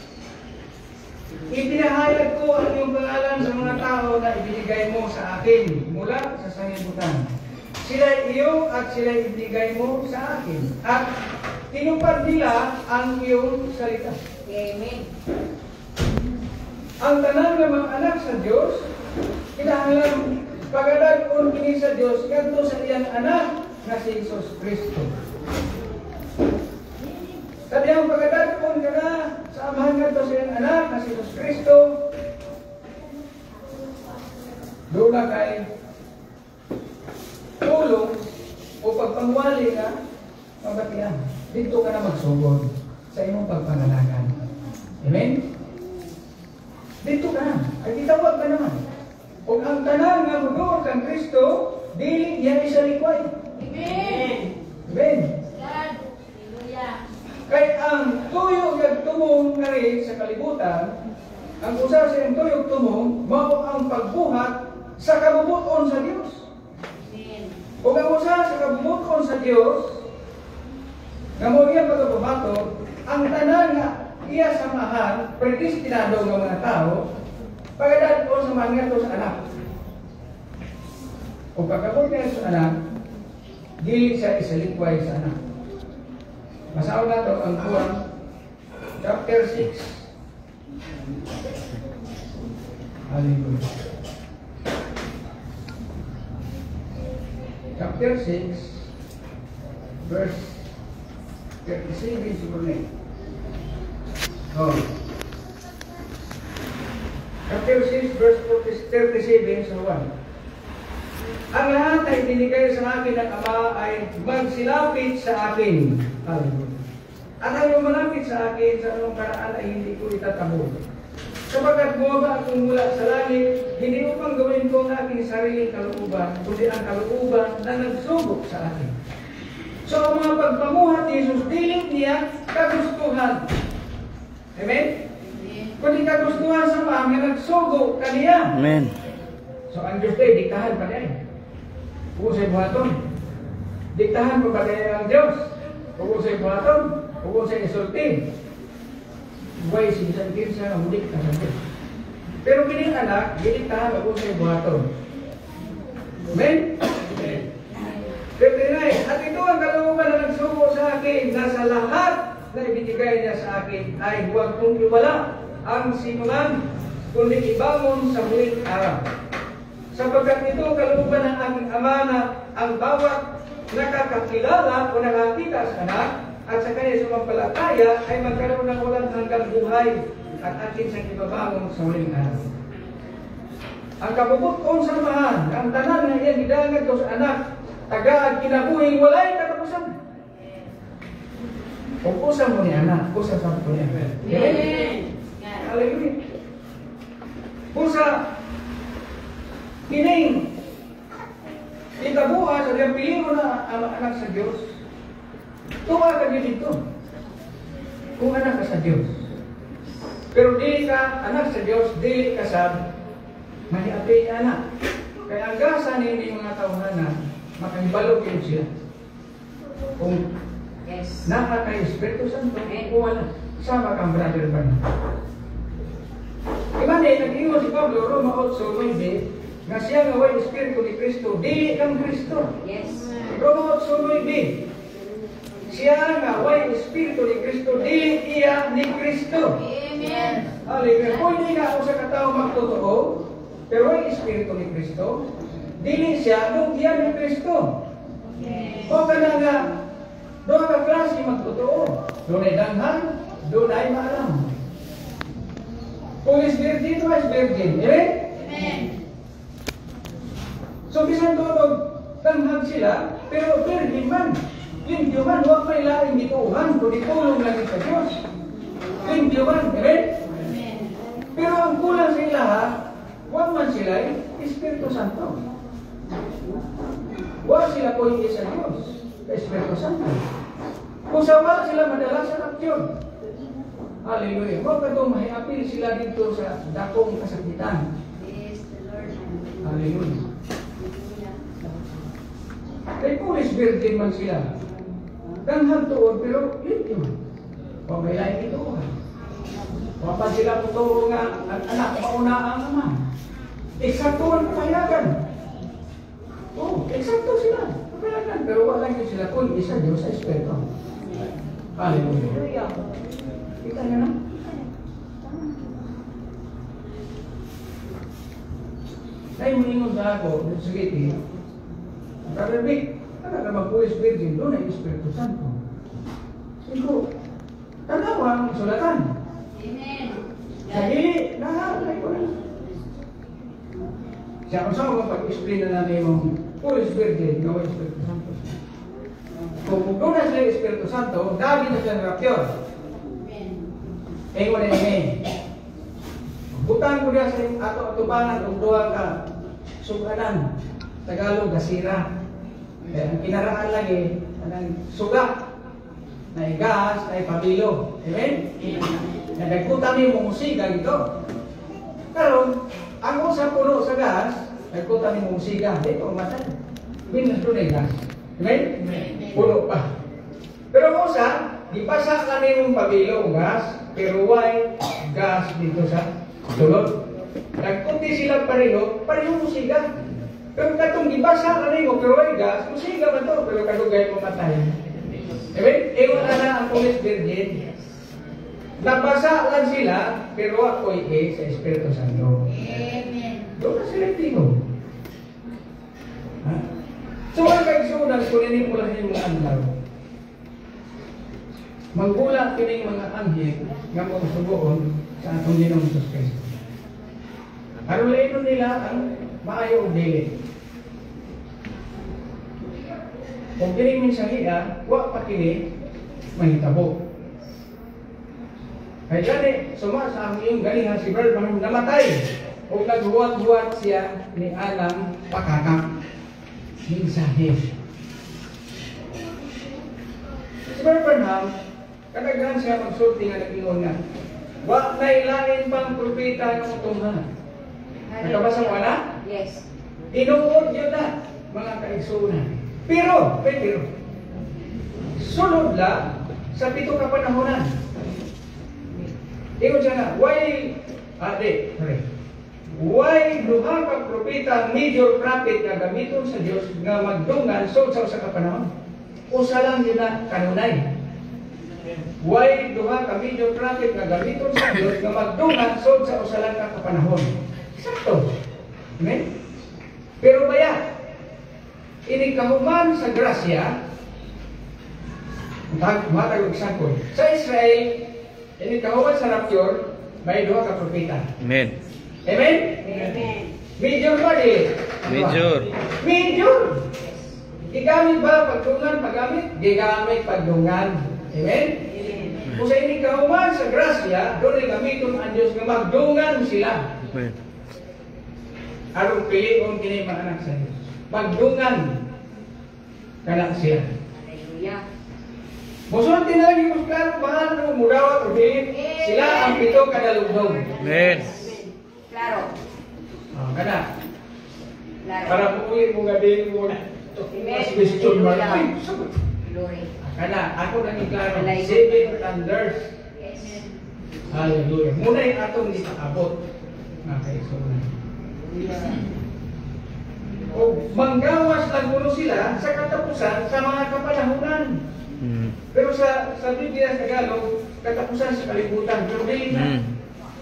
ipinahayag ko ang iyong pangalan sa mga tao na ibinigay mo sa akin mula sa sanlibutan. Sila iyo at sila ibinigay mo sa akin. At tinupad nila ang iyong salita. Amen. Ang tanan ng mga anak sa Diyos, kinahanglan pagadayon kini sa Diyos kadto sa iyang anak na si Jesus Kristo. Sabi ang pagadayon kana sa amahan kadto sa iyang anak na si Jesus Kristo. Doon kay tulong o pagpangwali na mabatian. Dito ka na magsugod sa imong pagpangalagan. Amen? Dito ka na. Ay itawag ka naman. Kung ang tanan nga magduol kang Kristo, dili niya isalikway. Amen. Amen. God. Hallelujah. Kay ang tuyo nga tumong nga rin sa kalibutan, ang usa sa iyang tuyo tumong, mao ang pagbuhat sa kabubuton sa Dios. Amen. Kung ang usa sa kabubuton sa Dios, nga mo iya pagbubato, ang tanan nga iya samahan, predestinado ng mga tao, pagkadaan ko sa mga ito sa anak. Kung pagkabot niya sa anak, dili siya isalikway sa anak. Masaw na ito ang Juan, chapter 6. Hallelujah. Chapter 6, verse 37 siguro na yun. Oh. Chapter 6, verse 37 sa 1. Ang lahat ay binigay sa akin ng Ama ay magsilapit sa akin. Hallelujah. At ang malapit sa akin sa anong paraan ay hindi ko itatabo. Sapagkat bumaba akong mula sa langit, hindi upang gawin ko ang aking sariling kalooban, kundi ang kalooban na nagsubok sa akin. So ang mga pagpamuhat ni Jesus, dili niya kagustuhan. Amen? Kundi kagustuhan sa mga nga nagsugo kaniya. Amen. So ang Diyos tayo, diktahan pa niya. Kung sa'y buhaton, diktahan pa niya ang Diyos. Kung sa'y buhaton, kung sa'y isultin. Buhay sinsan kinsa na mudik ka sa Diyos. Pero kining anak, diktahan pa kung sa'y buhaton. Amen? Amen. Pero at ito ang kalooban na nagsugo sa akin, na sa lahat na ibinigay niya sa akin ay huwag kong iwala ang sinuman, kundi ibangon sa huling araw. Sapagkat ito kalooban ng aking Ama na ang bawat nakakakilala o nakakita sa anak at sa kanya sumampalataya ay magkaroon ng walang hanggang buhay at akin siyang ibabangon sa huling araw. Ang kabubuton samahan, ang tanan na iyan gidangan ko sa anak, tagaag kinabuhing walay katapusan. Kung usam mo ni anak, usam sa mo ni anak. Amen. Hallelujah. Pusa, kining itabuha sa diyang pili mo na ang anak sa Diyos, tuwa ka dito kung anak ka sa Diyos. Pero dili ka anak sa Diyos, dili ka sa maniapay anak. Kaya ang gasa ni mga tawanan na makahibalog yun siya. Kung Yes. naka kay Espiritu Santo, kung wala, sama kang brother ba na? Imane, nag-iwan si Pablo, Roma 8:9, nga siya nga way Espiritu ni Kristo, dili kang Kristo. Yes. Roma 8:9, siya nga way Espiritu ni Kristo, dili iya ni Kristo. Amen. Hallelujah. Kung hindi nga ako sa katao magtotoo, pero way Espiritu ni Kristo, dili siya nung iya ni Kristo. Yes. O ka na nga, doon ka klase magtotoo. Doon ay danghang, doon ay maalam. Kung is virgin, o is virgin. Amen? Amen. So, bisan doon, danghang sila, pero virgin man. Limpyo man, huwag may laing dituhan, kundi tulong lang sa Diyos. Limpyo man. Amen? Amen. Pero ang kulang sa ilaha, huwag man sila Espiritu Santo. Huwag sila po hindi sa Diyos. Espiritu Santo. Kung sa wala sila madala sa aksyon. Hallelujah. Huwag ka itong mahiapil sila dito sa dakong kasakitan. Yes, the Lord. Hallelujah. Kay Polish Virgin man sila. Danghang tuod, pero yun. Huwag may lain ito. Huwag pa sila puturo nga ang anak mauna ang naman. Eksakto ang papayagan. Oh, eksakto sila. Papayagan. Pero wala yun sila kung isa Diyos sa Espiritu. Hallelujah. Kita nyo na? Ay, mulingon sa ako, sa giti, Brother Vic, ka mag-Polish Virgin, doon ay Espiritu Santo. Siguro, tanawa ang sulatan. Amen. Sa gili, nahalay ko na. Siya kung saan mo pag-explain na namin yung Polish Virgin, no Espiritu Santo. Kung doon na sila Espiritu Santo, dahil na sila rapyor. Amen. Eh, wala namin. Butang ko niya sa ato-atubangan kung doon ka suganan. Tagalog, gasira. Kaya ang kinaraan lagi, anang suga. Na gas, na pabilo. Amen? Nagkuta niyo mong musiga dito. Karon, ang usap puno sa gas, nagkuta niyo mong musiga. Dito, matay. Binas doon ay gas. Amen? Puno pa. Pero ang usap, ipasa ka niyo mong pabilo, gas, pero why gas dito sa sulod. Nagkunti sila pareho musiga. Pero katong gibasa ka niyo, pero why gas, musiga ba to? Pero kadugay mo matay. Amen? Ewan na ang Polish Virgin. Nabasa lang sila, pero ako'y sa Espiritu Santo. Amen. Doon na sila tino. So, ang kaigsunan, kunin mo lang yung mga anlaw. Manggulat kining mga anghel nga mga subuon sa atong Ginoong Hesus Kristo. Arulayin nila ang maayo o dili. Kung kini mensahiya, wa pa kini mahitabo. Kaya gani, suma sa aming ganihan si Abraham namatay. O naghuwat-huwat siya ni Alang pakakak. Mensahe. Si Abraham, kadaghan siya magsulti nga nag-ingon nga. Wa na ilain pang propeta ng utuhan. Nakabasa mo na? Yes. Inuod yun na, mga kaigsunan. Pero, sulod la sa pito ka panahonan. Ingon siya na, why duha ka propeta major prophet nga gamiton sa Dios nga magdungan sa usa ka panahon? Usa lang yun na kanunay. Why duha ka major prophet nga gamiton sa Dios nga magdungan sa usa lang ka panahon? Sakto. Amen? Pero baya, ini kahuman sa grasya, matag eksakto. Sa Israel, ini kahuman sa rapture, may duha ka propeta. Amen. Amen? Amen. Major ba di? Major. Major. Gigamit ba pagdungan, paggamit? Gigamit pagdungan. Amen? Kung sa ini kahuman sa grasya, doon ay gamiton ang Diyos nga magdungan sila. Amen. Arong pilion kini mga anak sa Diyos. Pagdungan kana siya. Hallelujah. Musulti na lang yung klaro bahal ng mudawat o dilit. Sila ang pito kadalugdog. Amen. Claro. Kana. Claro. Para pupulit mo nga din mo. Mas question mark. Ay, sagot. Glory. Kana, ako nang iklaro. Hallelujah. 7 thunders. Yes. Hallelujah. Muna yung atong di paabot. Mga kaisunan. O manggawas lang muna sila sa katapusan sa mga kapanahunan. Pero sa Biblia sa Tagalog, katapusan sa kalibutan. Pero dili na.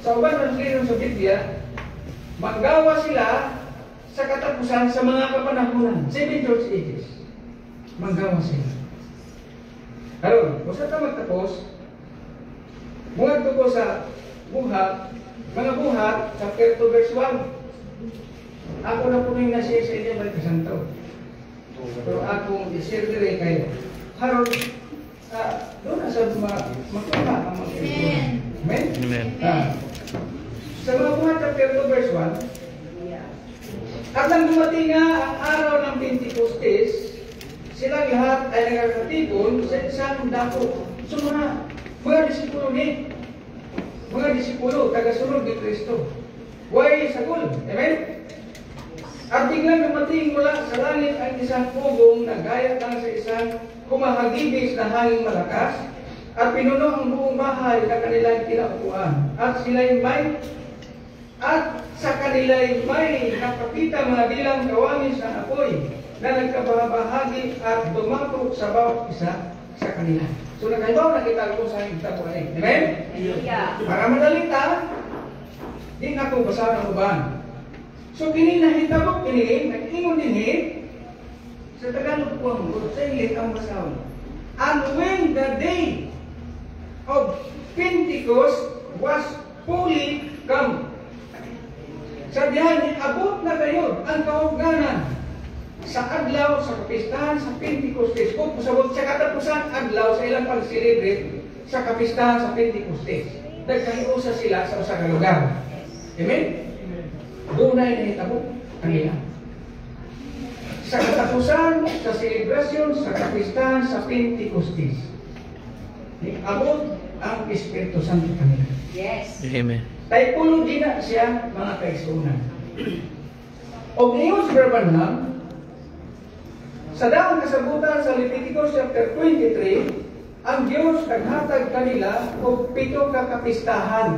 Sa uban ng sila sa Biblia, manggawas sila sa katapusan sa mga kapanahunan. 7 church ages. Manggawas sila. Karon, kung saan ka magtapos, mga tuko sa buhat, mga buhat, chapter 2 verse 1. Ako na po rin nasiya sa inyo, Balik Santo. Pero akong isirgire kayo. Haron, doon na sa magkama ang mga Amen. Amen? Amen. Sa mga buhat, chapter 2 verse 1, at nang dumating nga ang araw ng Pentecostes, silang lahat ay nagkakatipon sa isang dako. So mga disipulo ni, mga disipulo, tagasunod ni Kristo. Huwag sagol. Amen? At biglang dumating mula sa langit ang isang pugong na gaya lang sa isang kumahagibis na hanging malakas at pinuno ang buong bahay na kanilang kinaupuan. At sa kanila'y may nakapita mga bilang kawamis ng apoy na nagkabahagi at dumapok sa bawat isa sa kanila. So nakaibaw nakita ko sa kita ko ay. Amen? Hallelujah. Para madalita, di na ko basa ng uban. So kini nahitabok kini, nag-ingon dinhi sa Tagalog po ang sa English ang basaw. And when the day of Pentecost was fully come. Sabihan, abot na kayo ang kauganan sa adlaw sa kapistahan sa Pentecostes. Kung pasabot sa katapusan adlaw sa ilang pag-celebrate sa kapistahan sa Pentecostes. Nagkaliusa sila sa usa ka lugar. Amen? Doon ay nahitabo kanila. Sa katapusan sa selebrasyon sa kapistahan sa Pentecostes. Abot ang Espiritu Santo kanila. Yes. Amen. Typology na siya mga kaisunan. O ngayon sa Branham, sa daang kasabutan sa Leviticus chapter 23, ang Diyos naghatag kanila o 7 kakapistahan.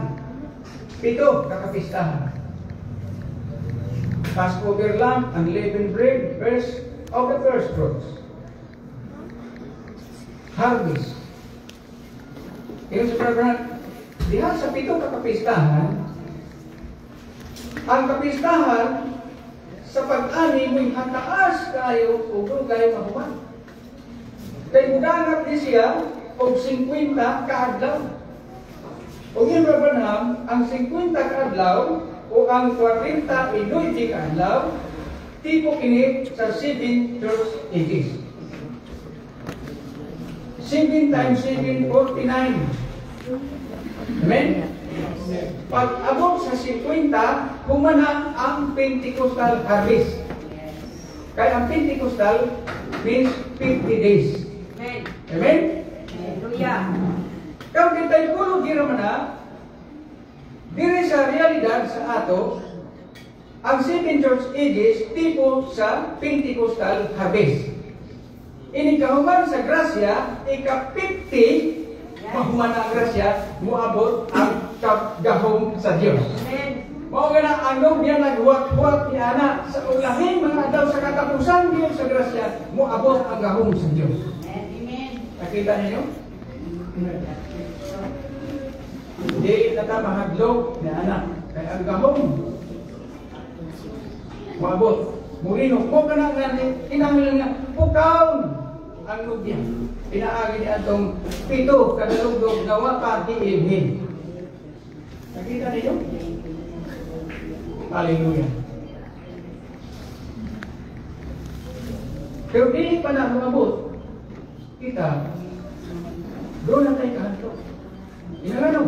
7 kakapistahan. Passover lamb, unleavened bread, first of the first fruits. Harvest. Ngayon sa Branham, diha sa 7 kakapistahan, ang kapistahan sa pag-ani mo'y hataas kayo o dugay mahuman. Kay mudangat ni siya o 50 kaadlaw. O yun Branham, ang 50 kaadlaw o ang 40 inuiti kaadlaw, tipo kini sa 7 church ages. 7 times 7, 49. Amen? Pag abot sa 50, humana ang Pentecostal harvest. Kaya ang Pentecostal means 50 days. Amen. Amen? Hallelujah. Kaya kita'y puno naman na, diri sa realidad sa ato, ang 7 church ages tipo sa Pentecostal harvest. Inikahuman sa grasya, ika-50, mahuman ang grasya, muabot ang gahom sa Diyos. Amen. Mao nga na anong niya naghuwat-huwat ni Ana sa ulahin mga adlaw sa katapusan Diyos sa grasya, muabot ang gahom sa Diyos. Amen. Nakita niyo? Hindi nata mahadlok ni Ana. Kaya ang gahom, muabot. Murino, mo ka na nga, kinahanglan nga, pukaon ang nubya. Pinaagi ni atong 7 kadalugdog na wapa diilhin. Nakita niyo? Hallelujah. Pero di pa na umabot. Kita, doon na tayo kahanto. Inagano?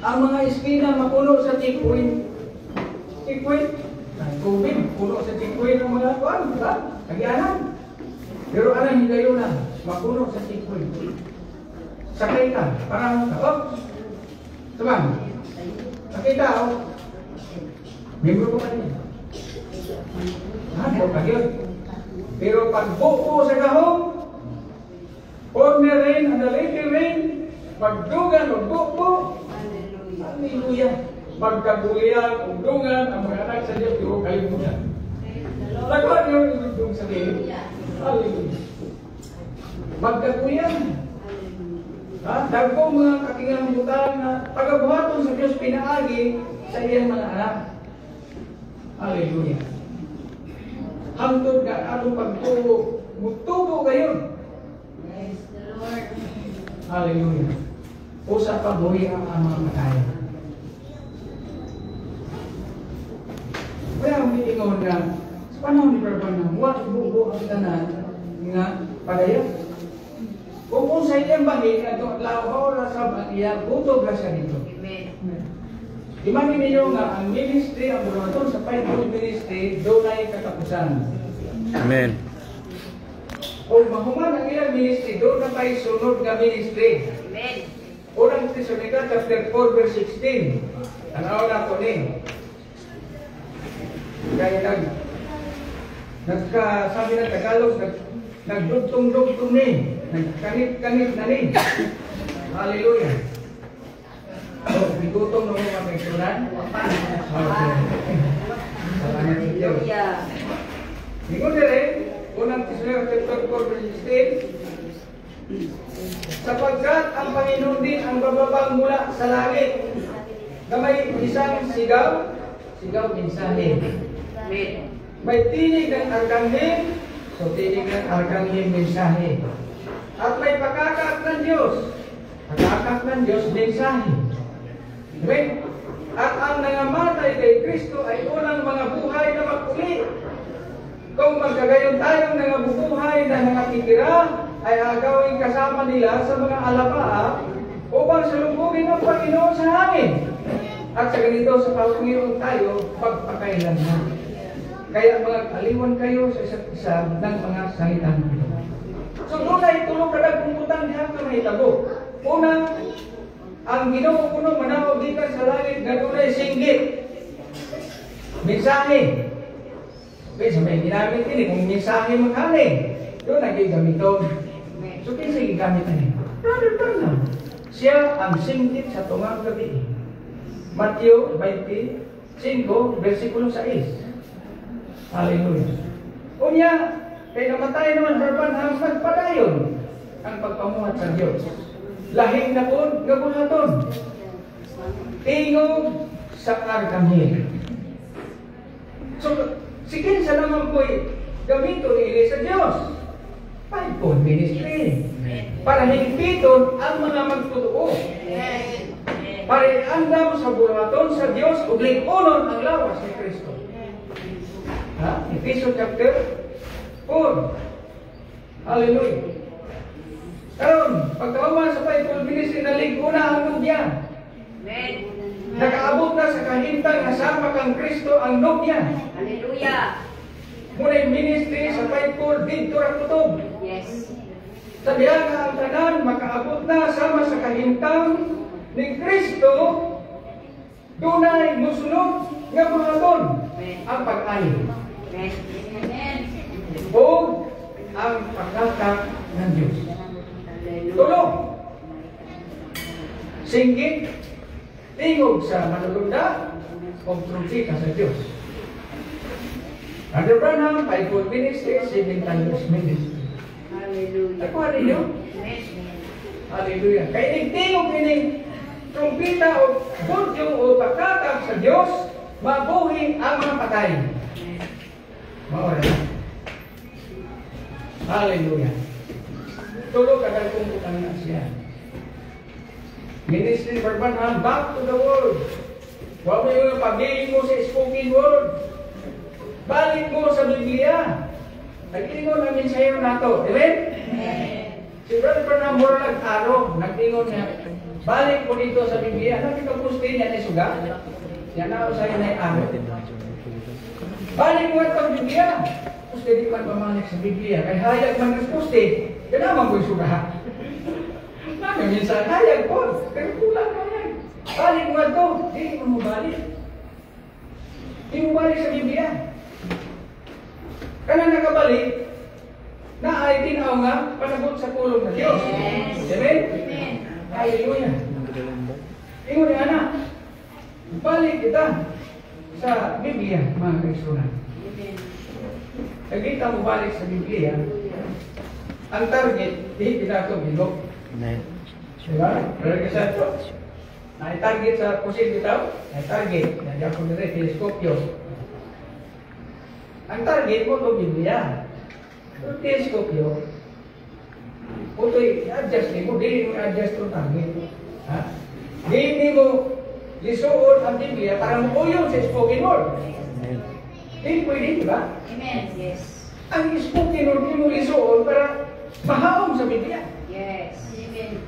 Ang mga espina mapuno sa tikuin. Tikuin? Tubig, puno sa tikuin ng mga kuwan, diba? Kagianan. Pero anong hindi yun na, mapuno sa tikuin. Sakay ka, parang oh, teman, sakay ka, oh. Membro ko kanina. Ano ka yun? Pero pag buko sa gahong, former rain and the later rain, pagdugan o buko, hallelujah. Pagkabulian, ugdungan, ang mga anak sa Diyos, yung kalimutan. Lakuan yun, ugdung sa Diyos. Hallelujah. Magkabulian. Dagpong mga kakingamutan na pagabuhaton sa Diyos pinaagi sa iyang mga anak. Hallelujah. Hangtod ka atong pagtubo. Mutubo kayo. Praise the Lord. Hallelujah. Usa pa buhi ang amang mataya. Kaya ang mitingon nga, sa panahon ni Branham, huwag bubo ang tanan nga padaya. Kung sa iyang bahin, at lawa na sa bahiya, butog na siya dito. Amen. Imagine ninyo nga, ang ministry, ang burumaton sa fivefold ministry, doon ay katapusan. Amen. O mahuman ang ilang ministry, doon na tayo sunod nga ministry. Amen. Unang Tesalonica chapter 4 verse 16. Tanaw na ko ni. Kaya sabi ng Tagalog, nagdugtong-dugtong ni, nagkanit-kanit na ni. Hallelujah. So, bigutong na mga pagsunan. Okay. Salamat sa Diyos. Ingon rin, unang Tesalonica chapter 4 verse 16. Sapagkat ang Panginoon din ang bababang mula sa langit na may isang sigaw mensahe. May tinig ng arkanghel, so tinig ng arkanghel mensahe. At may pakakak ng Diyos, mensahe. Amen? At ang nangamatay kay Kristo ay unang mga buhay na maguli. Kung magkagayon tayong nangabubuhay na nakatitira, ay agawin kasama nila sa mga alapaa upang salubugin ng Panginoon sa hangin. At sa ganito, sa Panginoon tayo, pagpakailanman. Kaya mga aliwan kayo sa isa't isa ng mga salitan. So doon ay tulong kadag pungkutan niya ka mahitabo. Una, ang Ginoo kuno manawag gikan sa langit nga doon ay singgit. Mensahe. Okay, so may ginamit ini kung mensahe maghaling. Doon ay gamiton. So kinsa gigamit ani? Brother Branham. Siya ang singgit sa tungang gabi. Mateo 25 versikulo 6. Hallelujah. Unya, kay namatay naman Brother Branham padayon ang pagpamuhat sa Dios. Lahing na po gabuhaton. Tingog sa arkanghel. So, sikin sa naman po'y gamito ni sa Diyos. Fivefold ministry. Para higpiton ang mga magtutoo. Para iandam sa buhaton sa Diyos ug lig-unon ang lawas ni Kristo. Ephesians chapter 4. Hallelujah. Karon, pagkauman sa fivefold ministry na lig-una ang nobya. Nakaabot na sa kahintang nasama kang Kristo ang nobya. Hallelujah. Muna'y ministry sa fivefold dito ra kutob. Yes. Sa biyaga ang tanan makaabot na sama sa kahintang ni Kristo. Dunay musunod nga buhaton ang pag-ayo. Amen. O ang pagkakak ng Diyos. Tulong. Singgit. Tingog sa manulunda o trumpeta sa Diyos. Brother Branham, 5 ministry, 7 times ministry. Hallelujah. Nakuha ninyo? Hallelujah. Kaya nagtingog kining trumpeta o budyo o pagkakak sa Diyos, mabuhi ang mga patay. Mawala. Hallelujah. Tulog kadal kung utang na siya. Ministry Branham, back to the word. Huwag mo yung pag-iling mo sa spoken word. Balik mo sa Biblia. Nag-ingon namin sa iyo na ito. Amen? Si Brother Branham mura nag-aro. Nag-ingon niya. Balik mo dito sa Biblia. Nakita-puste niya ni Suga. Yan na ako sa iyo na i-aro. Balik mo ito sa Biblia. Puste di man pamalik sa Biblia. Kaya hayag man nag-puste. Kaya naman ko'y Suga. Minsan hayag po, pero kulang na yan. Balik mo ito, hindi mo balik. Hindi mo balik sa Biblia. Kaya nakabalik, na ay tinaw nga, panabot sa pulong ng Diyos. Amen? Hallelujah. Ingon ni anak, balik kita sa Biblia, mga Kristunan. Nagkita mo balik sa Biblia, ang target, hindi pinatong ilog. Amen. Diba? Pero kasi ito, na-target sa pusin bitaw, na-target, nandiyan ko nila, teleskopyo. Ang target mo ito, Biblia. Pero teleskopyo, ito i-adjust mo, hindi mo i-adjust itong target. Hindi mo lisuod ang Biblia para mauyong sa spoken word. Hindi pwede, di ba? Amen. Yes. Ang spoken word, hindi mo lisuod para mahaong sa Biblia. Yes. Amen.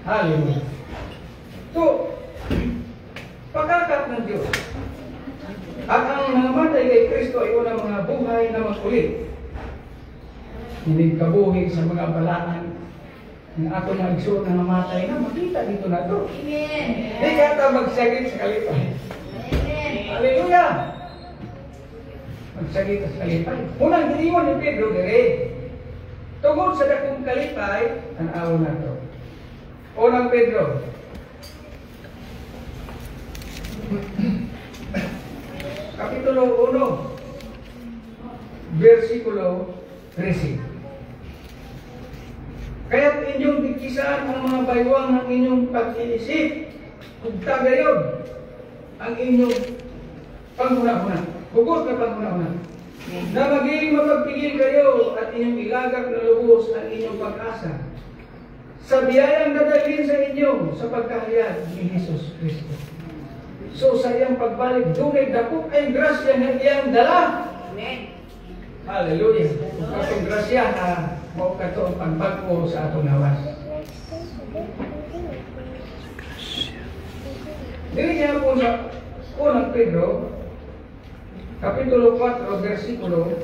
Hallelujah. So, pagkakap ng Diyos. At ang nangamatay kay Kristo ay unang mga buhay na makulit. Hindi kabuhi sa mga balaan Ang ato mga igsuot na namatay na, makita dito na to. Amen. Di kata magsagit sa kalipay. Amen. Hallelujah! Magsagit sa kalipay. Unang giingon ni Pedro dire. Tungod sa dakong kalipay, ang awon na to. Unang Pedro. Kapitulo 1, versikulo 13. Kaya't inyong dikisan ang mga baywang ng inyong pag-iisip, kung tagayon ang inyong panghuna-huna. Hugot na panghuna-huna. Na maging mapagpigil kayo at inyong ilagak na lubos ang inyong pag-asa sa biyayang dadalhin sa inyo sa pagkahayag ni Jesus Kristo. So sa iyang pagbalik, dunay dako ay grasya na iyang dala. Amen. Hallelujah. Katong grasya na mao kato ang pagbago sa atong lawas. Dili niya po sa unang Pedro, Kapitulo 4, versikulo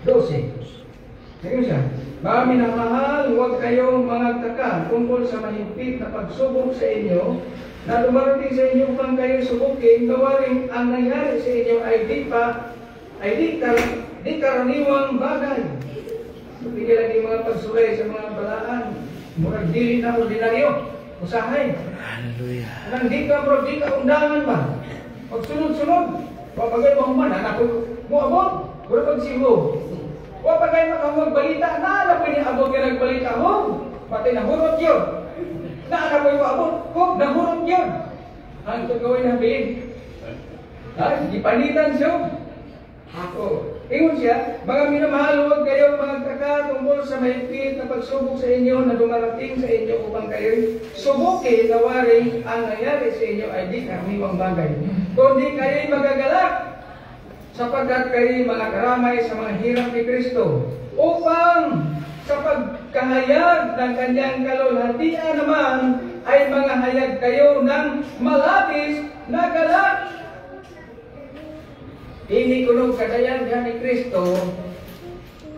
12. Ngayon siya, mga minamahal, huwag kayong mangagtaka tungkol sa mahigpit na pagsubok sa inyo na dumarating sa inyo upang kayo subukin, gawaring ang nangyari sa inyo ay di karaniwang bagay. Pili lagi mga pagsulay sa mga balaan, murag dili na ordinaryo, usahay. Hallelujah. Nang di ka undangan ba? Pagsunod-sunod, papagay mo man, anak ko, mo abot, wala pagsiho. Papagay makamag balita, na pwede abot ka nagbalita, pati nahurot yun. Na pwede mo abot, nahurot yun. Ang gawin na bilin. Ipanitan siya. Ingon siya, mga minamahal, huwag kayo magtaka tungkol sa mahigpit na pagsubok sa inyo na dumarating sa inyo upang kayo subukin na waring ang nangyari sa inyo ay di karaniwang bagay. Kundi kayo'y magagalak sapagkat kayo'y mga karamay sa mga hirap ni Kristo upang sa pagkahayag ng kanyang kalulhatian naman ay mga hayag kayo ng malapis na galak. Ini kuno kadayan ni Kristo,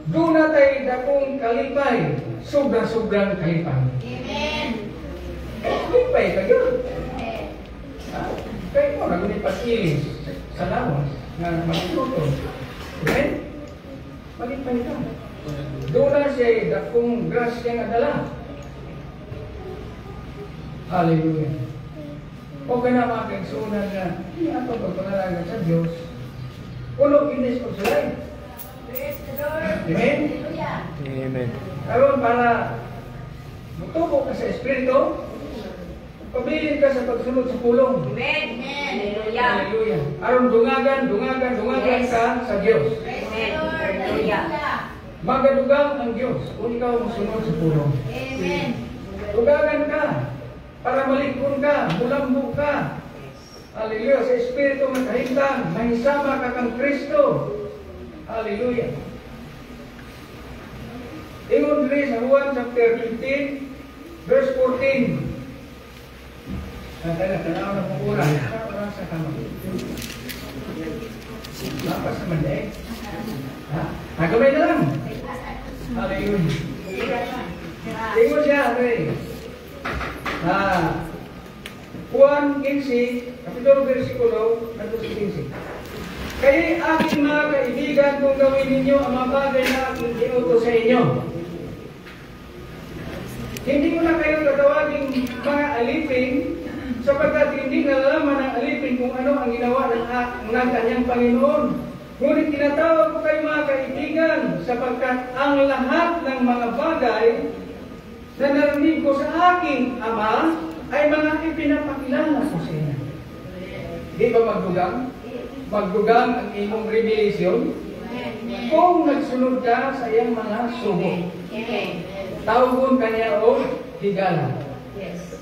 doon na tayo dakong kalipay, sobra-sobrang kalipay. Amen. Kalipay kayo. Kayo mo, nagunipas-ilis sa lawas na magluto. Amen? Malipay ka. Doon na siya dakong grasya nga dala. Hallelujah. O ka na mga kaigsunan na, hindi ako pagpangalaga sa Diyos. Puno kinis o sulay. Amen? Amen. Karon para mutubo ka sa Espiritu, pabilin ka sa pagsunod sa pulong. Amen. Hallelujah. Hallelujah. Aron dungagan Yes. ka sa Diyos. Amen. Hallelujah. Magadugang ang Diyos kung ikaw musunod sa pulong. Amen. Dugagan ka para malikon ka, mulambog ka. Hallelujah. Sa Espiritu magkahintang, mahisama ka kang Kristo. Hallelujah. Ingon rin sa Juan chapter 15, verse 14. Tanaw na pagura. Para sa kama. Lapas naman eh. Nagamay na lang. Hallelujah. Ingon siya, Ray. Juan 15, Kapitulo versikulo 15. Kaya aking mga kaibigan, kung gawin ninyo ang mga bagay na aking iutos sa inyo. Hindi ko na kayo tatawagin mga alipin, sapagkat hindi nalalaman ng alipin kung ano ang ginawa ng kanyang Panginoon. Ngunit tinatawag ko kayo mga kaibigan, sapagkat ang lahat ng mga bagay na narinig ko sa aking Ama ay mga ipinapakilala ko sa inyo. Di ba magdugang? Magdugang ang imong revelation kung nagsunod ka sa iyang mga subok. Tawgon kanya o higala. Yes.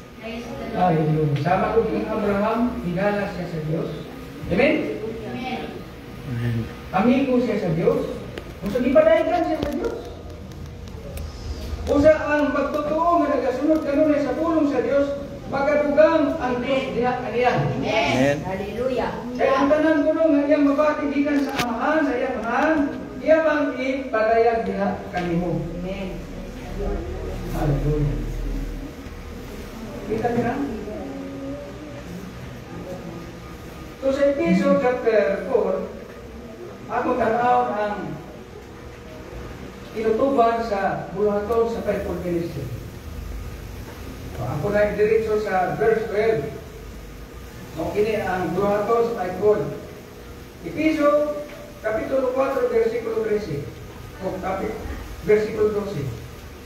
Hallelujah. Sama ko kang Abraham, higala siya sa Diyos. Amen? Amen. Amen. Amigo siya sa Diyos. Kung sa gipadayon siya sa Diyos. Kung sa ang pagtotoo na nagasunod kanunay sa pulong sa Diyos, magadugang ang Diyos diha kaniya. Amen. Hallelujah. Kaya ang tanan ko nung iyang mabatigikan sa amahan, sa iyang amahan, iya mang ipadayag diha kanimo. Amen. Hallelujah. Kita niyo na? So sa Ephesians chapter 4, ako tanaw ang inutuban sa bulaton sa fivefold ministry. So, ako na diretso sa verse 12. So, kini ang bulaton sa fivefold. Ephesians kapitulo 4, versikulo 13. O versikulo 12.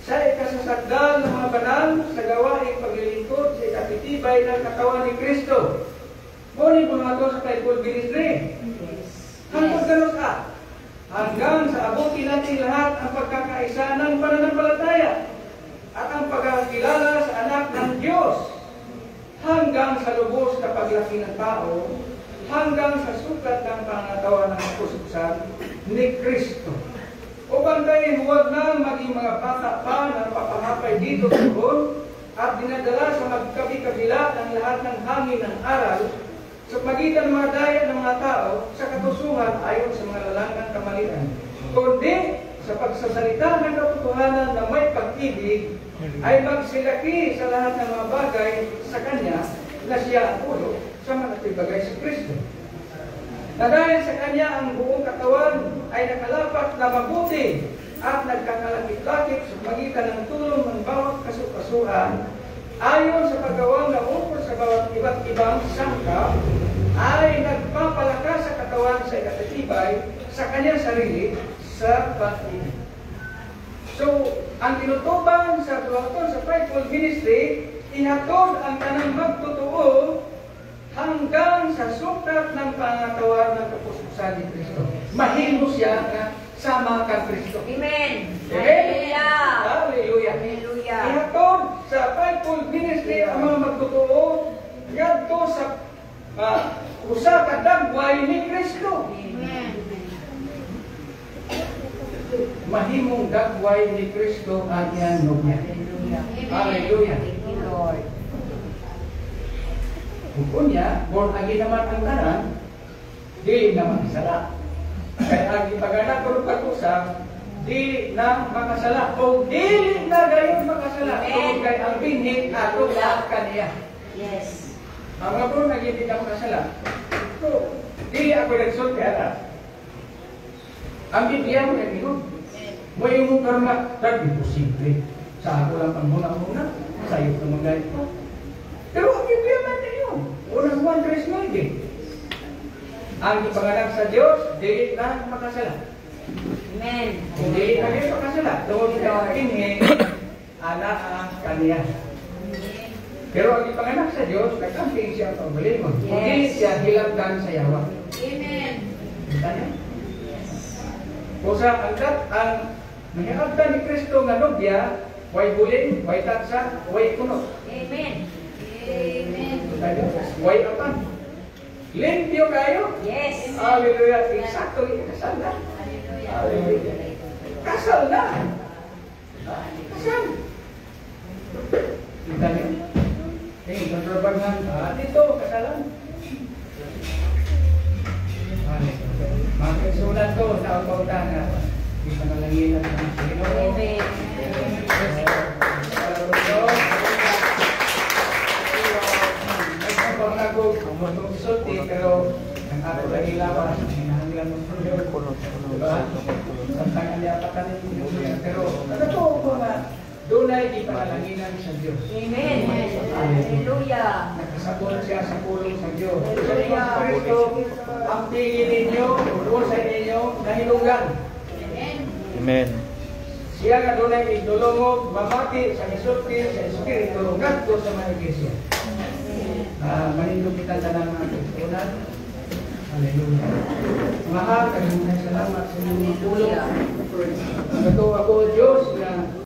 Sa ikasasagdan ng mga banal sa gawaing paglilingkod sa ikatitibay ng katawan ni Kristo. Ngunit mga ito sa fivefold ministry. Hanggang ganun ka. Hanggang sa abutin natin lahat ang pagkakaisa ng pananampalataya at ang pagkakilala sa anak ng Diyos. Hanggang sa lubos na paglaki ng tao, hanggang sa sukat ng pangatawan ng kapususan ni Kristo. Upang kayo huwag na maging mga bata pa na papahapay dito sa doon at dinadala sa magkabi-kabila ng lahat ng hangin ng aral sa pagitan ng mga daya ng mga tao sa katusuhan ayon sa mga lalangang kamalian. Kundi sa pagsasalita ng katotohanan na may pag-ibig ay magsilaki sa lahat ng mga bagay sa Kanya na siya ang ulo sa mga bagay sa Kristo. Na dahil sa Kanya ang buong katawan ay nakalapat na mabuti at nagkakalakit-lakit sa pagitan ng tulong ng bawat kasukasuhan ayon sa paggawang na ukol sa bawat iba't ibang sangkap ay nagpapalakas sa katawan sa ikatitibay sa kanyang sarili sa pag-ibig. So, ang tinutuban sa bulaton sa fivefold ministry, ihatod ang kanang magtotoo hanggang sa sukat ng pangatawan ng kapususan ni Kristo. Mahimo siya na sama kang Kristo. Amen. Hallelujah. Hallelujah. Ihatod sa fivefold ministry ang mga magtotoo ngadto sa usa ka dagway ni Kristo. Amen. Mahimong dagway ni Kristo ang iyang nobya. Hallelujah. Thank you, Lord. Kung niya, born again naman ang tanan, di na makasala. Kaya ang ipaganak ko pag-usap, di na makasala. O di na gayon makasala. O kay ang binhig ato sa kaniya. Yes. Ang mga born again di na makasala. So, di ako nagsulti atas. Ang Biblia mo yan, mo yung mong karma, tag, imposible. Sa ako lang ang muna-muna, sa iyo ka mga ito. Pero ang Biblia natin yun. Unang 1:3 eh. Ang ipanganak sa Diyos, di na makasala. Amen. Hindi na kayo makasala. Doon ka kinhin, anak ang kaniya. Pero ang ipanganak sa Diyos, nagkamping siya ang pagbalimon. Hindi siya hilagdan sa yawa. Amen. Kita niya? Kusa ang mahiraptan ni Kristo nga nobya, way buling, way tatsa, way kuno. Amen. Amen. Way apan. Limpyo kayo. Yes. Hallelujah. Eksakto yung kasal na. Hallelujah. Kasal na. Kasal. Kita niyo? Kontrabangan. Dito, kasalan. Mga kaisulat ko sa pautan na di panalanginan ng Panginoon. Amen. Nagpapang ako sulti pero ang ako lang ilawan, hinahanglan mo diba? Samtang aliapatan ninyo pero natotoo ko nga dunay di panalanginan sa Diyos. Amen. Hallelujah. Nakasabot siya sa pulong sa Diyos. Sa Diyos Kristo, ang pili ninyo, tungkol sa inyo, nahilugan. Amen. Siya nga doon ay idulungog, mamati sa isulti, sa Espiritu, ngadto sa mga iglesia. Manindog kita na ng mga Kristonan. Hallelujah. Mahal, kagumay salamat sa inyong tulong. Ito ako, Diyos, na